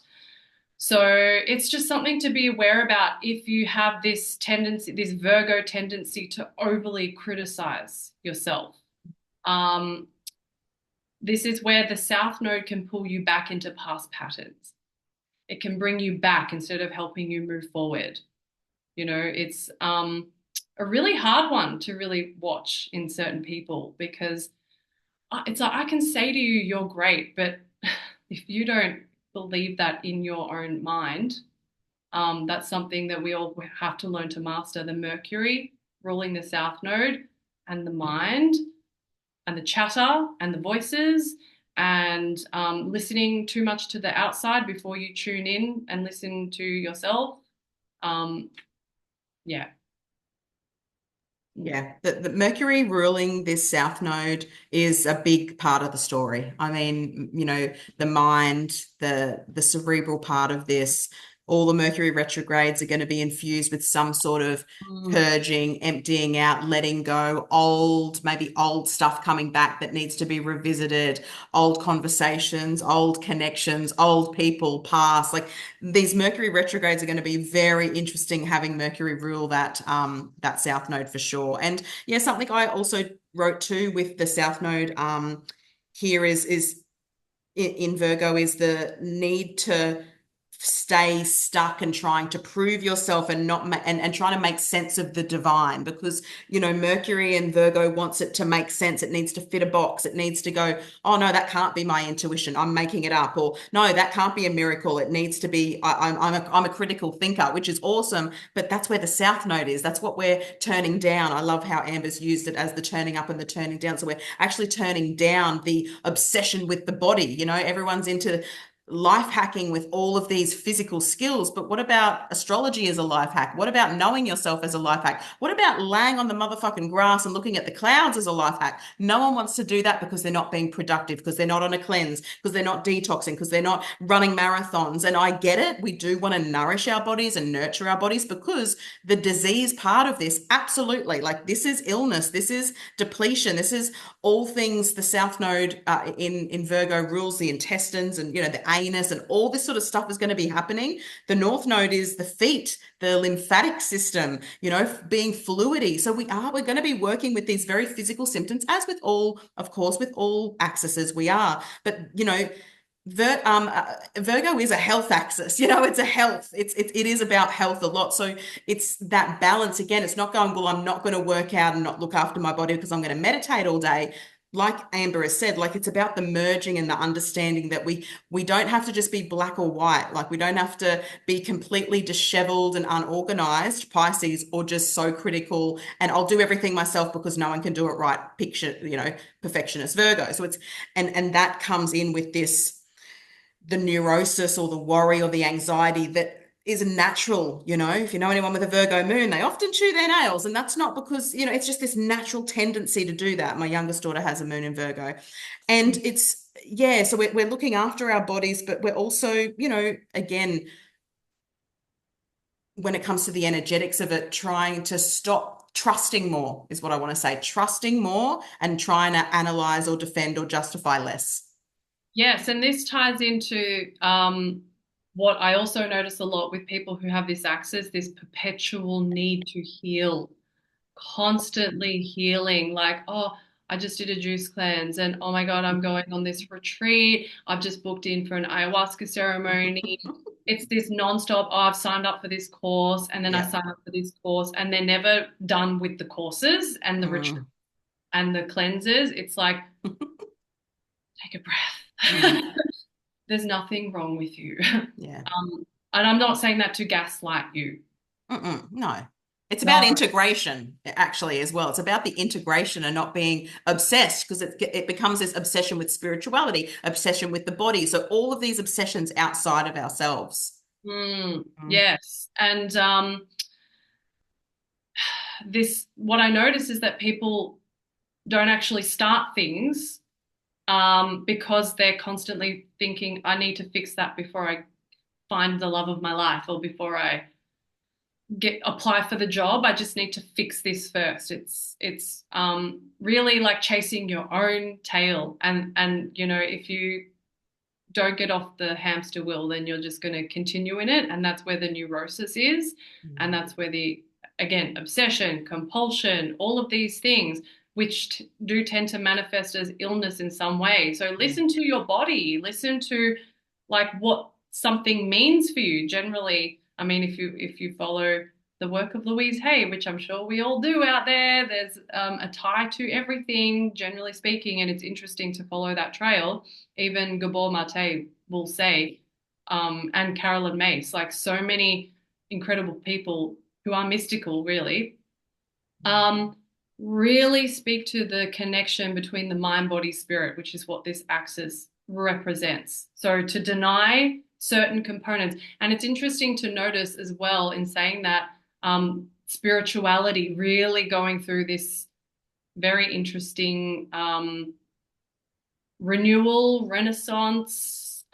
So it's just something to be aware about if you have this tendency, this Virgo tendency to overly criticize yourself. This is where the South Node can pull you back into past patterns. It can bring you back instead of helping you move forward. It's a really hard one to really watch in certain people because it's like I can say to you, you're great, but if you don't believe that in your own mind, that's something that we all have to learn to master. The Mercury ruling the South Node and the mind and the chatter and the voices and listening too much to the outside before you tune in and listen to yourself. Yeah. Yeah, the Mercury ruling this South Node is a big part of the story. I mean, the mind, the cerebral part of this, all the Mercury retrogrades are going to be infused with some sort of purging, emptying out, letting go, maybe old stuff coming back that needs to be revisited, old conversations, old connections, old people, past. Like these Mercury retrogrades are going to be very interesting having Mercury rule that South Node for sure. And yeah, something I also wrote too with the South Node here is in Virgo is the need to stay stuck and trying to prove yourself and not and trying to make sense of the divine, because Mercury and Virgo wants it to make sense. It needs to fit a box. It needs to go, oh no, that can't be my intuition, I'm making it up, or no, that can't be a miracle, it needs to be, I'm a critical thinker, which is awesome, but that's where the South Node is. That's what we're turning down. I love how Amber's used it as the turning up and the turning down. So we're actually turning down the obsession with the body. Everyone's into life hacking with all of these physical skills, but what about astrology as a life hack? What about knowing yourself as a life hack? What about laying on the motherfucking grass and looking at the clouds as a life hack? No one wants to do that because they're not being productive, because they're not on a cleanse, because they're not detoxing, because they're not running marathons. And I get it. We do want to nourish our bodies and nurture our bodies, because the disease part of this, absolutely, like this is illness, this is depletion, this is all things. The South Node in Virgo rules the intestines and the anus, and all this sort of stuff is going to be happening. The North Node is the feet, the lymphatic system, being fluidy. So we're going to be working with these very physical symptoms, as with all, of course, with all axes we are. But Virgo is a health axis. It's a health. It is about health a lot. So it's that balance again. It's not going, well, I'm not going to work out and not look after my body because I'm going to meditate all day. Like Amber has said, like it's about the merging and the understanding that we don't have to just be black or white. Like we don't have to be completely disheveled and unorganized Pisces, or just so critical and I'll do everything myself because no one can do it right. Picture, perfectionist Virgo. So and that comes in with the neurosis or the worry or the anxiety that is natural. If you know anyone with a Virgo moon, they often chew their nails, and that's not because, it's just this natural tendency to do that. My youngest daughter has a moon in Virgo, and it's, yeah, so we're looking after our bodies, but we're also, again, when it comes to the energetics of it, trying to stop trusting more is what I want to say. Trusting more and trying to analyze or defend or justify less. Yes, and this ties into what I also notice a lot with people who have this axis, this perpetual need to heal, constantly healing. Like, oh, I just did a juice cleanse, and oh my God, I'm going on this retreat. I've just booked in for an ayahuasca ceremony. It's this nonstop, oh, I've signed up for this course, and then I Yeah. sign up for this course, and they're never done with the courses and the retreat Mm. and the cleanses. It's like, take a breath. Mm. There's nothing wrong with you. Yeah. And I'm not saying that to gaslight you. No. It's about No. integration, actually, as well. It's about the integration and not being obsessed, because it becomes this obsession with spirituality, obsession with the body. So all of these obsessions outside of ourselves. Mm. Yes. And this, what I notice is that people don't actually start things because they're constantly thinking, I need to fix that before I find the love of my life or before I get apply for the job. I just need to fix this first. It's really like chasing your own tail. And you know, if you don't get off the hamster wheel, then you're just going to continue in it. And that's where the neurosis is. And Mm. that's where the, again, obsession, compulsion, all of these things, which do tend to manifest as illness in some way. So Mm. listen to your body, listen to like what something means for you. Generally, I mean, if you follow the work of Louise Hay, which I'm sure we all do out there, there's a tie to everything, generally speaking, and it's interesting to follow that trail. Even Gabor Mate will say, and Carolyn Mace, like so many incredible people who are mystical, really, um, really speak to the connection between the mind, body, spirit, which is what this axis represents. So to deny certain components, and it's interesting to notice as well in saying that spirituality really going through this very interesting renewal, renaissance,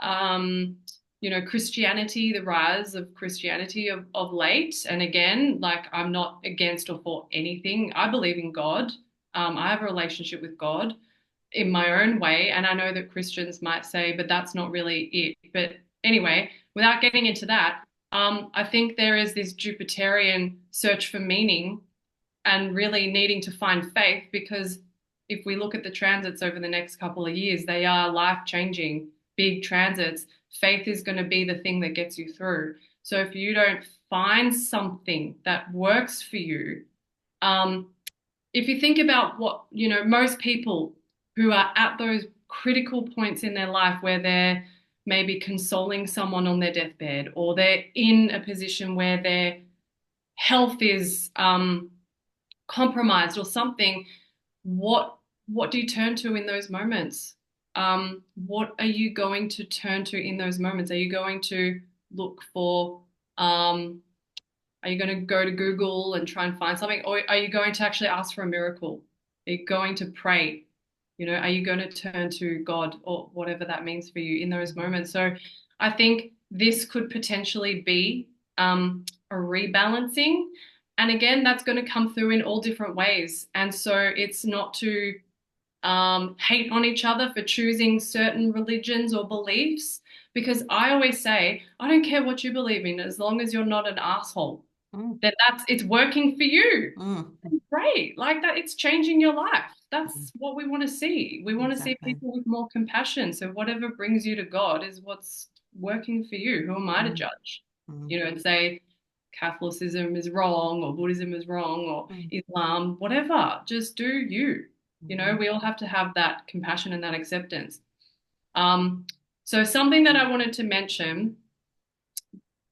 you know, Christianity, the rise of Christianity of late. And again, like I'm not against or for anything. I believe in God. I have a relationship with God in my own way. And I know that Christians might say, but that's not really it. But anyway, without getting into that, I think there is this Jupiterian search for meaning and really needing to find faith because if we look at the transits over the next couple of years, they are life changing, big transits. Faith is going to be the thing that gets you through. So if you don't find something that works for you, um, if you think about what, you know, most people who are at those critical points in their life where they're maybe consoling someone on their deathbed or they're in a position where their health is compromised or something, what do you turn to in those moments? What are you going to turn to in those moments? Are you going to look for are you going to go to Google and try and find something, or are you going to actually ask for a miracle? Are you going to pray? You know, are you going to turn to God or whatever that means for you in those moments? So I think this could potentially be a rebalancing. And again, that's going to come through in all different ways. And so it's not to hate on each other for choosing certain religions or beliefs, because I always say, I don't care what you believe in, as long as you're not an asshole, Mm. then that's it's working for you. Mm. Great. Like that, it's changing your life. Mm. That's what we want to see. We want to see Exactly. people with more compassion. So whatever brings you to God is what's working for you. Who am I to Mm. judge? Mm. You know, and say Catholicism is wrong or Buddhism is wrong or Mm. Islam, whatever. Just do you. You know, Mm. we all have to have that compassion and that acceptance. Um, so something that I wanted to mention,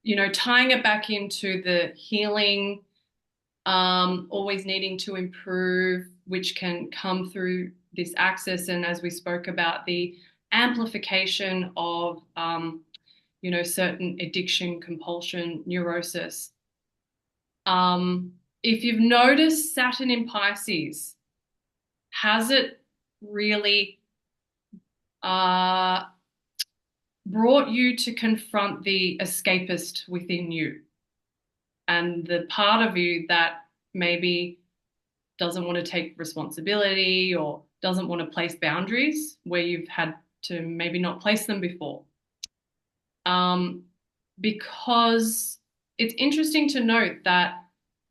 you know, tying it back into the healing, always needing to improve, which can come through this axis. And as we spoke about, the amplification of, you know, certain addiction, compulsion, neurosis. If you've noticed Saturn in Pisces, has it really uh, brought you to confront the escapist within you and the part of you that maybe doesn't want to take responsibility or doesn't want to place boundaries where you've had to maybe not place them before? Um, because it's interesting to note that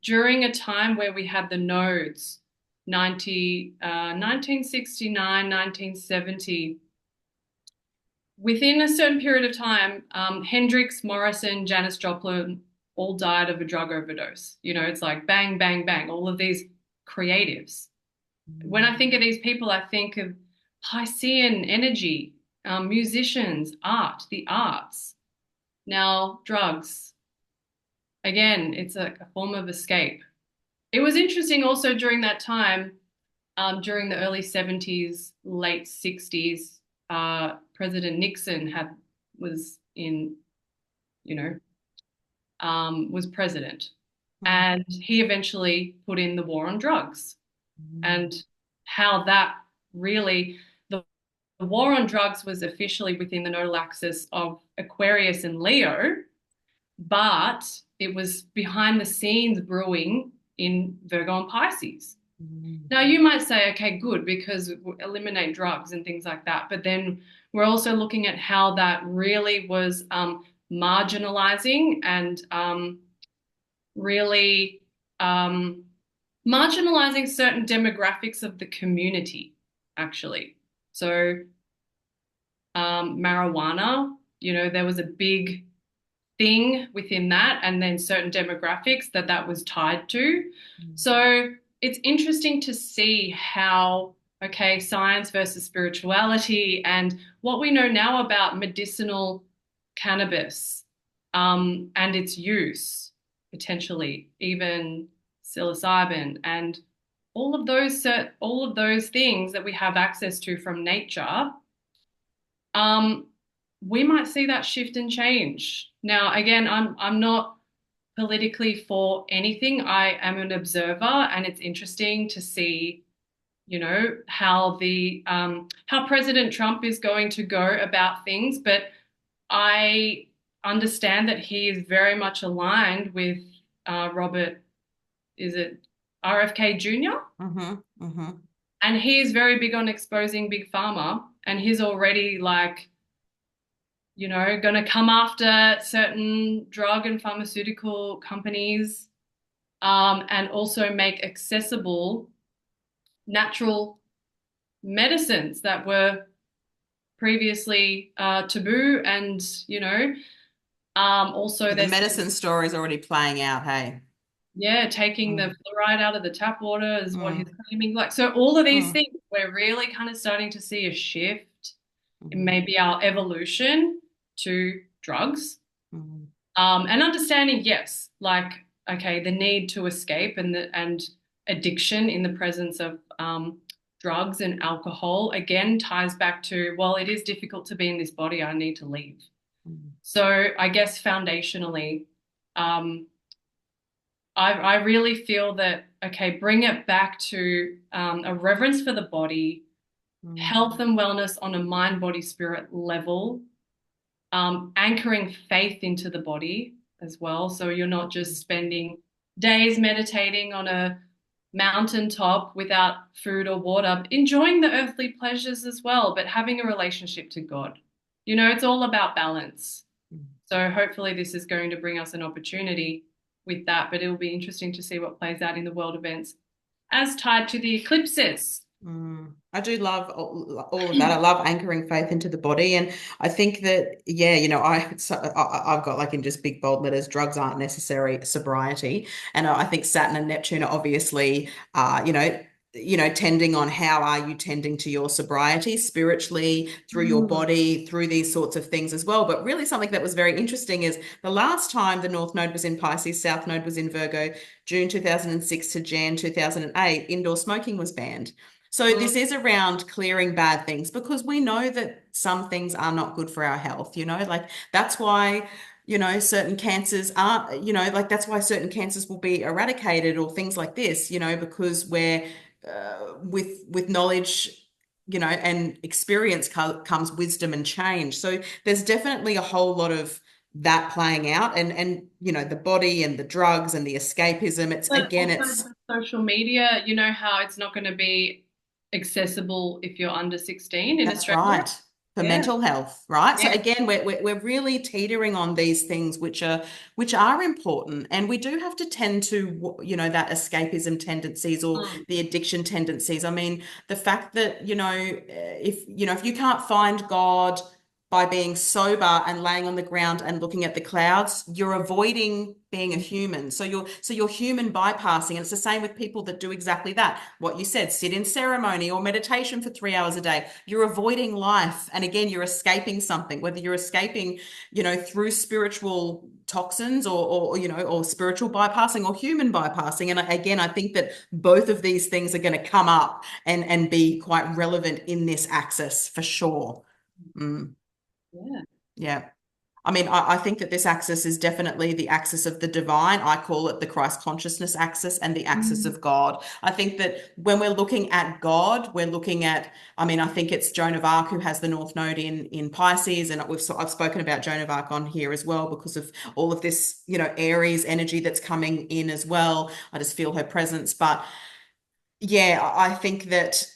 during a time where we had the nodes, 1969, 1970, within a certain period of time, Hendrix, Morrison, Janis Joplin all died of a drug overdose. You know, it's like bang, bang, bang, all of these creatives. When I think of these people, I think of Piscean energy, musicians, art, the arts. Now, drugs, again, it's a form of escape. It was interesting also during that time, during the early 70s, late 60s, President Nixon was in, you know, was president. Mm. And he eventually put in the war on drugs, Mm. and how that really, the war on drugs was officially within the nodal axis of Aquarius and Leo, but it was behind the scenes brewing in Virgo and Pisces. Mm. Now, you might say, okay, good, because eliminate drugs and things like that. But then we're also looking at how that really was marginalizing and really um, marginalizing certain demographics of the community, actually. So, marijuana, there was a big thing within that, and then certain demographics that was tied to. Mm. So it's interesting to see how, okay, science versus spirituality, and what we know now about medicinal cannabis, and its use, potentially even psilocybin, and all of those things that we have access to from nature. um, we might see that shift and change. Now, again, I'm not politically for anything. I am an observer, and it's interesting to see, how President Trump is going to go about things. But I understand that he is very much aligned with Robert, is it RFK Jr.? Mm-hmm. Mm-hmm. And he is very big on exposing big pharma, and he's already like, going to come after certain drug and pharmaceutical companies, and also make accessible natural medicines that were previously taboo. And, also So the there's, medicine story is already playing out, hey? yeah, taking the Mm. fluoride out of the tap water is what he's Mm. claiming. Like, so all of these Mm. things, we're really kind of starting to see a shift in Mm. maybe our evolution to drugs. Mm. And understanding, yes, like, okay, the need to escape, and addiction in the presence of drugs and alcohol again ties back to, well, it is difficult to be in this body. I need to leave. Mm. So I guess foundationally, um, I really feel that, okay, bring it back to a reverence for the body, Mm. health and wellness on a mind, body, spirit level, anchoring faith into the body as well. So you're not just spending days meditating on a mountaintop without food or water, enjoying the earthly pleasures as well, but having a relationship to God. It's all about balance. Mm. So hopefully this is going to bring us an opportunity with that, but it'll be interesting to see what plays out in the world events as tied to the eclipses. Mm. I do love all of that. I love anchoring faith into the body, and I think that yeah, I've got like in just big bold letters, drugs aren't necessary, sobriety, and I think Saturn and Neptune are obviously, tending on how are you tending to your sobriety spiritually through your Mm. body, through these sorts of things as well. But really, something that was very interesting is the last time the North Node was in Pisces, South Node was in Virgo, June 2006 to Jan 2008, indoor smoking was banned. So Mm. this is around clearing bad things because we know that some things are not good for our health, like that's why, certain cancers aren't, like that's why certain cancers will be eradicated or things like this, because we're with knowledge, and experience comes wisdom and change. So there's definitely a whole lot of that playing out, and the body and the drugs and the escapism. It's But again, also it's the social media, you know how it's not going to be accessible if you're under 16 in That's Australia? right. For Yeah. mental health, right? So Yeah. again, we're really teetering on these things which are important, and we do have to tend to that escapism tendencies or Mm. the addiction tendencies. I mean, the fact that if you can't find God by being sober and laying on the ground and looking at the clouds, you're avoiding being a human. So you're human bypassing. And it's the same with people that do exactly that. What you said, sit in ceremony or meditation for 3 hours a day. You're avoiding life. And again, you're escaping something, whether you're escaping, through spiritual toxins or spiritual bypassing or human bypassing. And again, I think that both of these things are going to come up and be quite relevant in this axis for sure. Mm. Yeah. Yeah. I mean, I think that this axis is definitely the axis of the divine. I call it the Christ consciousness axis and the axis Mm. of God. I think that when we're looking at God, we're looking at, I mean, I think it's Joan of Arc who has the North Node in Pisces, and I've spoken about Joan of Arc on here as well because of all of this, Aries energy that's coming in as well. I just feel her presence. But yeah, I think that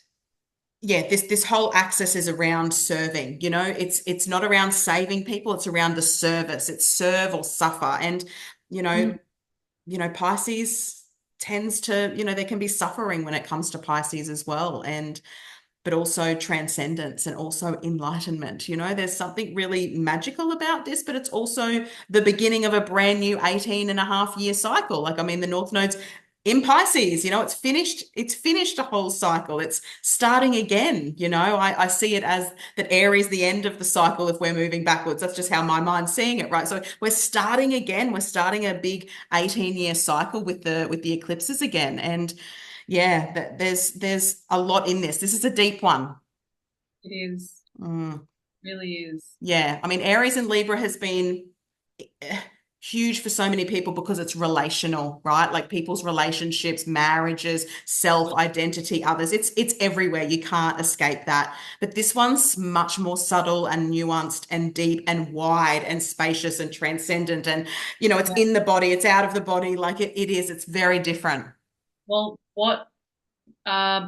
this whole axis is around serving. It's not around saving people, it's around the service. It's serve or suffer. And you know Mm. Pisces tends to, there can be suffering when it comes to Pisces as well, and but also transcendence and also enlightenment. There's something really magical about this, but it's also the beginning of a brand new 18 and a half year cycle. Like, I mean, the North Node's in Pisces, it's finished a whole cycle. It's starting again. I see it as that Aries, the end of the cycle if we're moving backwards. That's just how my mind's seeing it, right? So we're starting again. We're starting a big 18-year cycle with the eclipses again. And yeah, there's a lot in this. This is a deep one. It is. Mm, Really is. yeah, I mean, Aries and Libra has been huge for so many people because it's relational, right? Like people's relationships, marriages, self-identity, others. It's everywhere. You can't escape that. But this one's much more subtle and nuanced and deep and wide and spacious and transcendent. And it's Yeah. in the body, it's out of the body. Like it is. It's very different. Well, what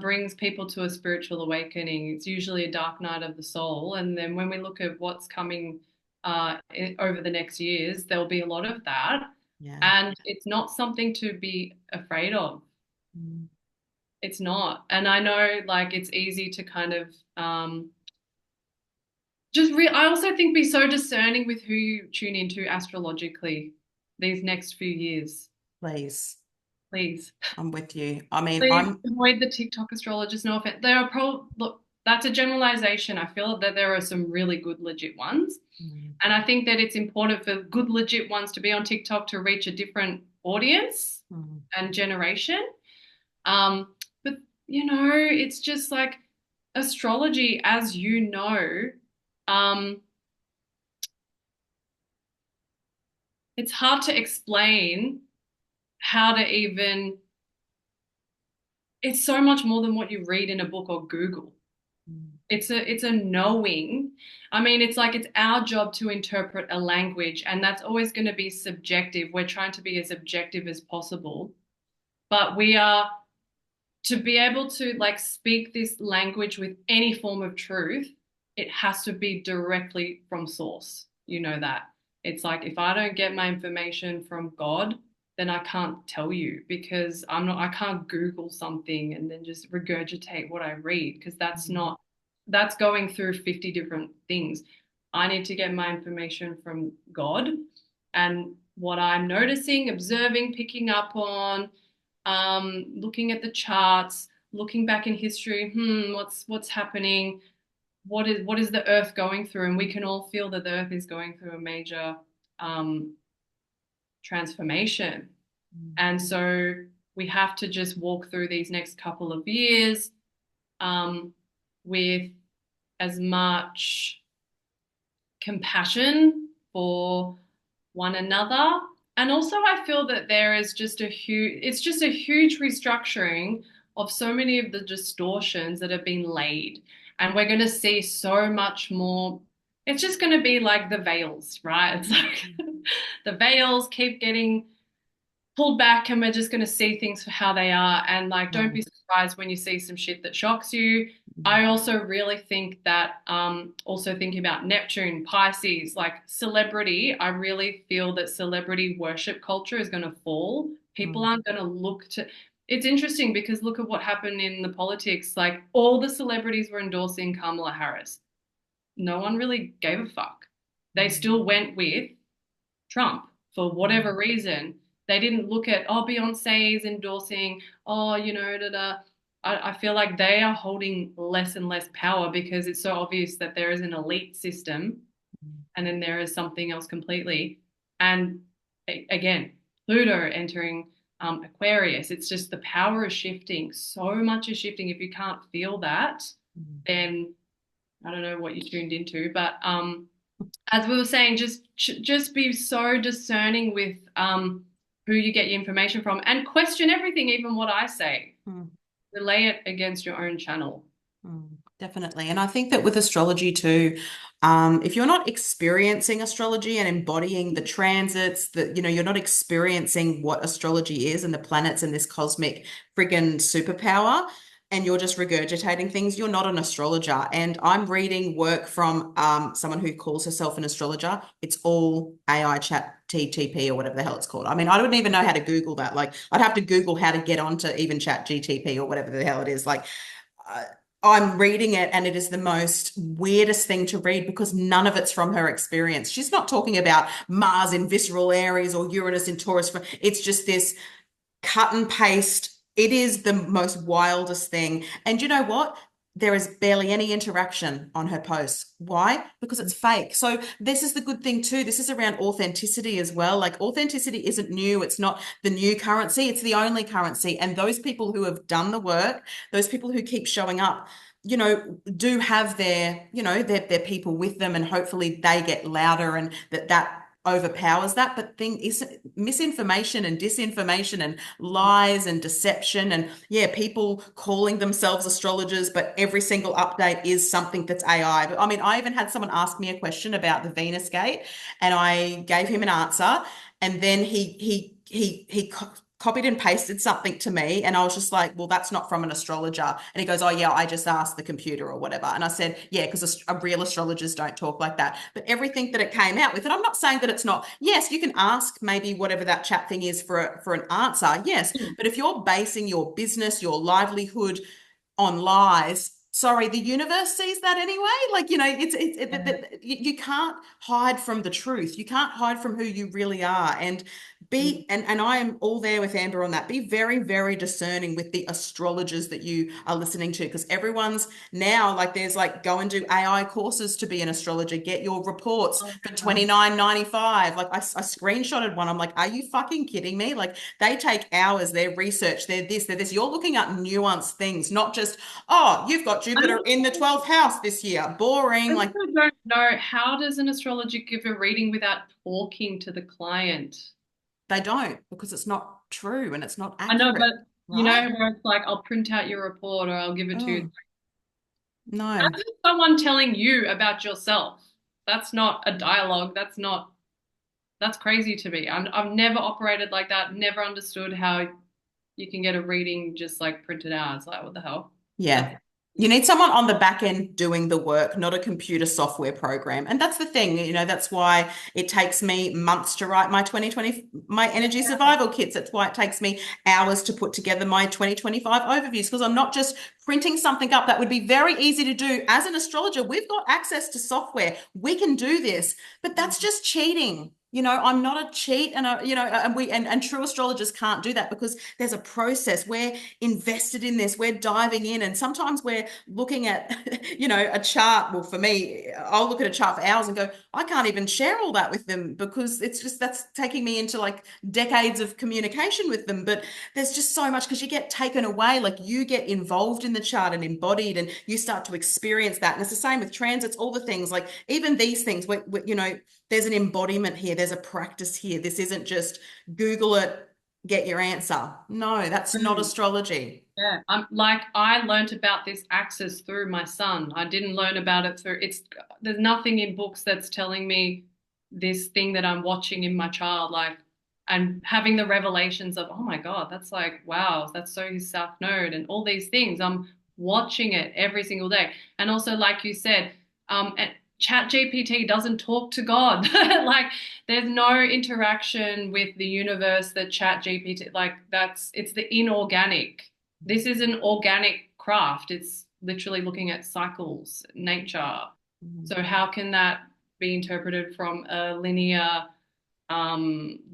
brings people to a spiritual awakening? It's usually a dark night of the soul. And then when we look at what's coming over the next years, there'll be a lot of that. Yeah. And it's not something to be afraid of. Mm. It's not. And I know like it's easy to kind of I also think be so discerning with who you tune into astrologically these next few years. Please. Please. I'm with you. I mean, Please I'm avoid the TikTok astrologers. No offense. There are probably, look, that's a generalization. I feel that there are some really good, legit ones. mm, And I think that it's important for good, legit ones to be on TikTok to reach a different audience mm, and generation. But, it's just like astrology, as you know, um, it's hard to explain how to even, it's so much more than what you read in a book or Google. mm, It's a knowing. I mean, it's like it's our job to interpret a language, and that's always going to be subjective. We're trying to be as objective as possible, but we are to be able to like speak this language with any form of truth, it has to be directly from source. You know that. It's like if I don't get my information from God, then I can't tell you because I can't Google something and then just regurgitate what I read because mm, that's going through 50 different things. I need to get my information from God and what I'm noticing, observing, picking up on, looking at the charts, looking back in history, what's happening? What is the Earth going through? And we can all feel that the Earth is going through a major um, transformation. mm, And so we have to just walk through these next couple of years um, with as much compassion for one another. And also, I feel that there is it's just a huge restructuring of so many of the distortions that have been laid. And we're going to see so much more. It's just going to be like the veils, right? It's like the veils keep getting pulled back and we're just going to see things for how they are. And like, don't mm, be surprised when you see some shit that shocks you. mm, I also really think that, also thinking about Neptune, Pisces, like celebrity, I really feel that celebrity worship culture is going to fall. People mm, aren't going to look to, it's interesting because look at what happened in the politics. Like all the celebrities were endorsing Kamala Harris. no one really gave a fuck. They still went with Trump for whatever reason. They didn't look at, oh, Beyonce is endorsing, oh, da da. I feel like they are holding less and less power because it's so obvious that there is an elite system and then there is something else completely. And again, Pluto entering Aquarius, it's just the power is shifting. So much is shifting. If you can't feel that, then I don't know what you tuned into, but as we were saying, just be so discerning with who you get your information from, and question everything, even what I say. Mm. Relay it against your own channel. Definitely. And I think that with astrology too, if you're not experiencing astrology and embodying the transits, that you're not experiencing what astrology is and the planets and this cosmic friggin' superpower, and you're just regurgitating things, you're not an astrologer. And I'm reading work from someone who calls herself an astrologer. It's all AI chat TTP or whatever the hell it's called. I mean, I wouldn't even know how to Google that. Like, I'd have to Google how to get onto even chat GTP or whatever the hell it is. Like, uh, I'm reading it and it is the most weirdest thing to read because none of it's from her experience. She's not talking about Mars in visceral Aries or Uranus in Taurus. It's just this cut and paste. It is the most wildest thing. And you know what? There is barely any interaction on her posts. Why? Because it's fake. So this is the good thing too. This is around authenticity as well. Like, authenticity isn't new. It's not the new currency. It's the only currency. And those people who have done the work, those people who keep showing up, do have their people with them, and hopefully they get louder and that overpowers that. But thing is, misinformation and disinformation and lies and deception, and yeah, people calling themselves astrologers, but every single update is something that's AI. But I mean, I even had someone ask me a question about the Venus gate, and I gave him an answer, and then he copied and pasted something to me, and I was just like, well, that's not from an astrologer. And he goes, oh yeah, I just asked the computer or whatever. And I said, yeah, because real astrologers don't talk like that. But everything that it came out with, and I'm not saying that it's not, yes, you can ask maybe whatever that chat thing is for an answer, yes, but if you're basing your business, your livelihood on lies, sorry, the universe sees that anyway. Like, you can't hide from the truth. You can't hide from who you really are. And and I am all there with Amber on that. Be very, very discerning with the astrologers that you are listening to, because everyone's now like, there's like, go and do AI courses to be an astrologer, get your reports for 29.95. Like, I screenshotted one. I'm like, are you fucking kidding me? Like, they take hours, their research, they're this. You're looking at nuanced things, not just, oh, you've got Jupiter in the 12th house this year. Boring. I Like, also don't know, how does an astrologer give a reading without talking to the client? they don't, because it's not true and it's not I know, accurate, but right? where it's like, I'll print out your report or I'll give it to you. Oh, no. That's just someone telling you about yourself. That's not a dialogue. That's crazy to me. I've never operated like that, never understood how you can get a reading just like printed out. It's like, what the hell? That's Yeah. You need someone on the back end doing the work, not a computer software program. And that's the thing, that's why it takes me months to write my 2020, my energy survival kits. That's why it takes me hours to put together my 2025 overviews, because I'm not just printing something up that would be very easy to do. As an astrologer, we've got access to software. We can do this, but that's just cheating. I'm not a cheat, and and true astrologers can't do that, because there's a process. We're invested in this. We're diving in, and sometimes we're looking at, a chart. Well, for me, I'll look at a chart for hours and go, I can't even share all that with them, because it's just, that's taking me into like decades of communication with them. But there's just so much, because you get taken away, like, you get involved in the chart and embodied, and you start to experience that. And it's the same with transits, all the things, like even these things, there's an embodiment here. There's a practice here. This isn't just Google it, get your answer. No, that's not true. astrology. Yeah, I'm like, I learned about this axis through my son. I didn't learn about it through there's nothing in books that's telling me this thing that I'm watching in my child, like, and having the revelations of, oh my God, that's like, wow, that's so his South Node and all these things. I'm watching it every single day. And also, like you said, Chat GPT doesn't talk to God. Like, there's no interaction with the universe that Chat GPT, like, it's the inorganic. This is an organic craft. It's literally looking at cycles, nature. Mhm. So how can that be interpreted from a linear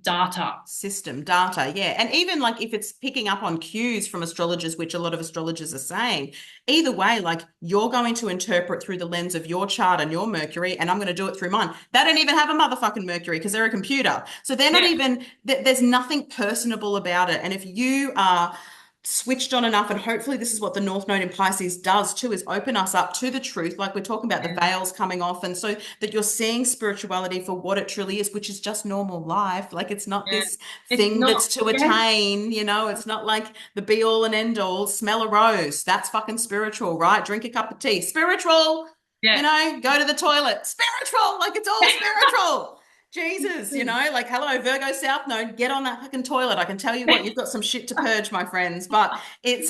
data? System data, yeah. And even like if it's picking up on cues from astrologers, which a lot of astrologers are saying, either way, like you're going to interpret through the lens of your chart and your Mercury, and I'm going to do it through mine. They don't even have a motherfucking Mercury because they're a computer. So they're not Yeah, even, there's nothing personable about it. And if you are switched on enough, and hopefully this is what the North Node in Pisces does too, is open us up to the truth, like we're talking about the yeah, veils coming off, and so that you're seeing spirituality for what it truly is, which is just normal life. Like it's not yeah. this It's thing not, that's to yeah, attain, it's not like the be all and end all. Smell a rose, that's fucking spiritual, right? Drink a cup of tea, spiritual. yeah. Go to the toilet, spiritual. Like it's all spiritual. Jesus, like hello, Virgo South Node, get on that fucking toilet. I can tell you what, you've got some shit to purge, my friends. But it's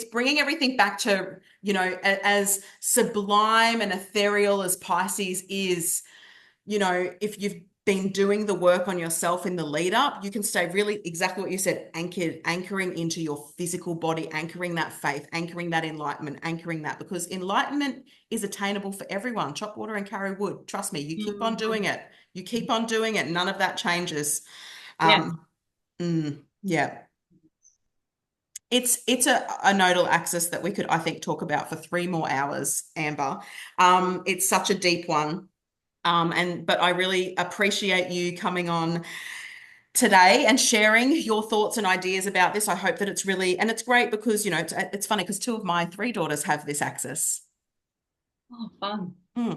bringing everything back to, as sublime and ethereal as Pisces is, if you've been doing the work on yourself in the lead up, you can stay really exactly what you said, anchoring into your physical body, anchoring that faith, anchoring that enlightenment, anchoring that, because enlightenment is attainable for everyone. Chop water and carry wood. Trust me, you keep on doing Mhm. it. You keep on doing it. None of that changes. Yes. Um, yeah. It's a nodal axis that we could, I think, talk about for 3 more hours, Amber. It's such a deep one. But I really appreciate you coming on today and sharing your thoughts and ideas about this. I hope that it's really, and it's great because, it's funny because 2 of my 3 daughters have this axis. Oh, fun.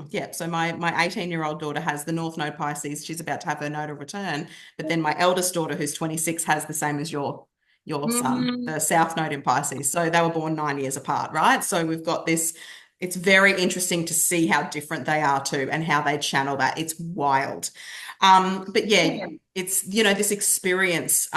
Yeah, so my 18-year-old daughter has the North Node Pisces. She's about to have her nodal return, but then my eldest daughter, who's 26, has the same as your son, Mm, the South Node in Pisces. So they were born 9 years apart, right? So we've got this. It's very interesting to see how different they are too, and how they channel that. It's wild. But yeah, yeah. it's this experience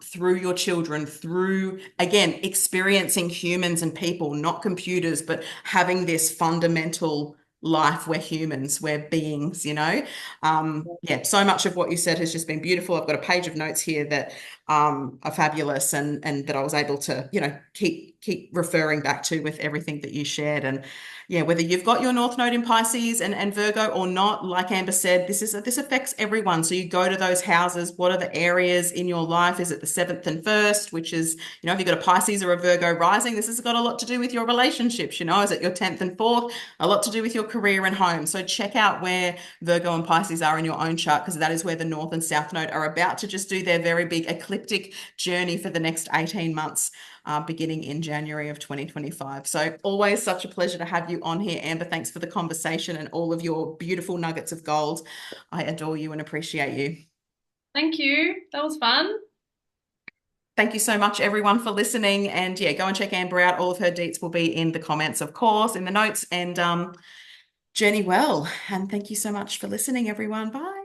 through your children, through again experiencing humans and people, not computers, but having this fundamental life. We're humans, we're beings, yeah, so much of what you said has just been beautiful. I've got a page of notes here that are fabulous, and that I was able to keep referring back to with everything that you shared. And yeah, whether you've got your North Node in Pisces and Virgo or not, like Amber said, this affects everyone. So you go to those houses. What are the areas in your life? Is it the seventh and first, which is, if you've got a Pisces or a Virgo rising, this has got a lot to do with your relationships. Is it your 10th and fourth? A lot to do with your career and home. So check out where Virgo and Pisces are in your own chart, because that is where the North and South Node are about to just do their very big ecliptic journey for the next 18 months, beginning in January of 2025. So always such a pleasure to have you on here, Amber. Thanks for the conversation and all of your beautiful nuggets of gold. I adore you and appreciate you. Thank you. That was fun. Thank you so much, everyone, for listening. And yeah, go and check Amber out. All of her deets will be in the comments, of course, in the notes. And journey well. And thank you so much for listening, everyone. Bye.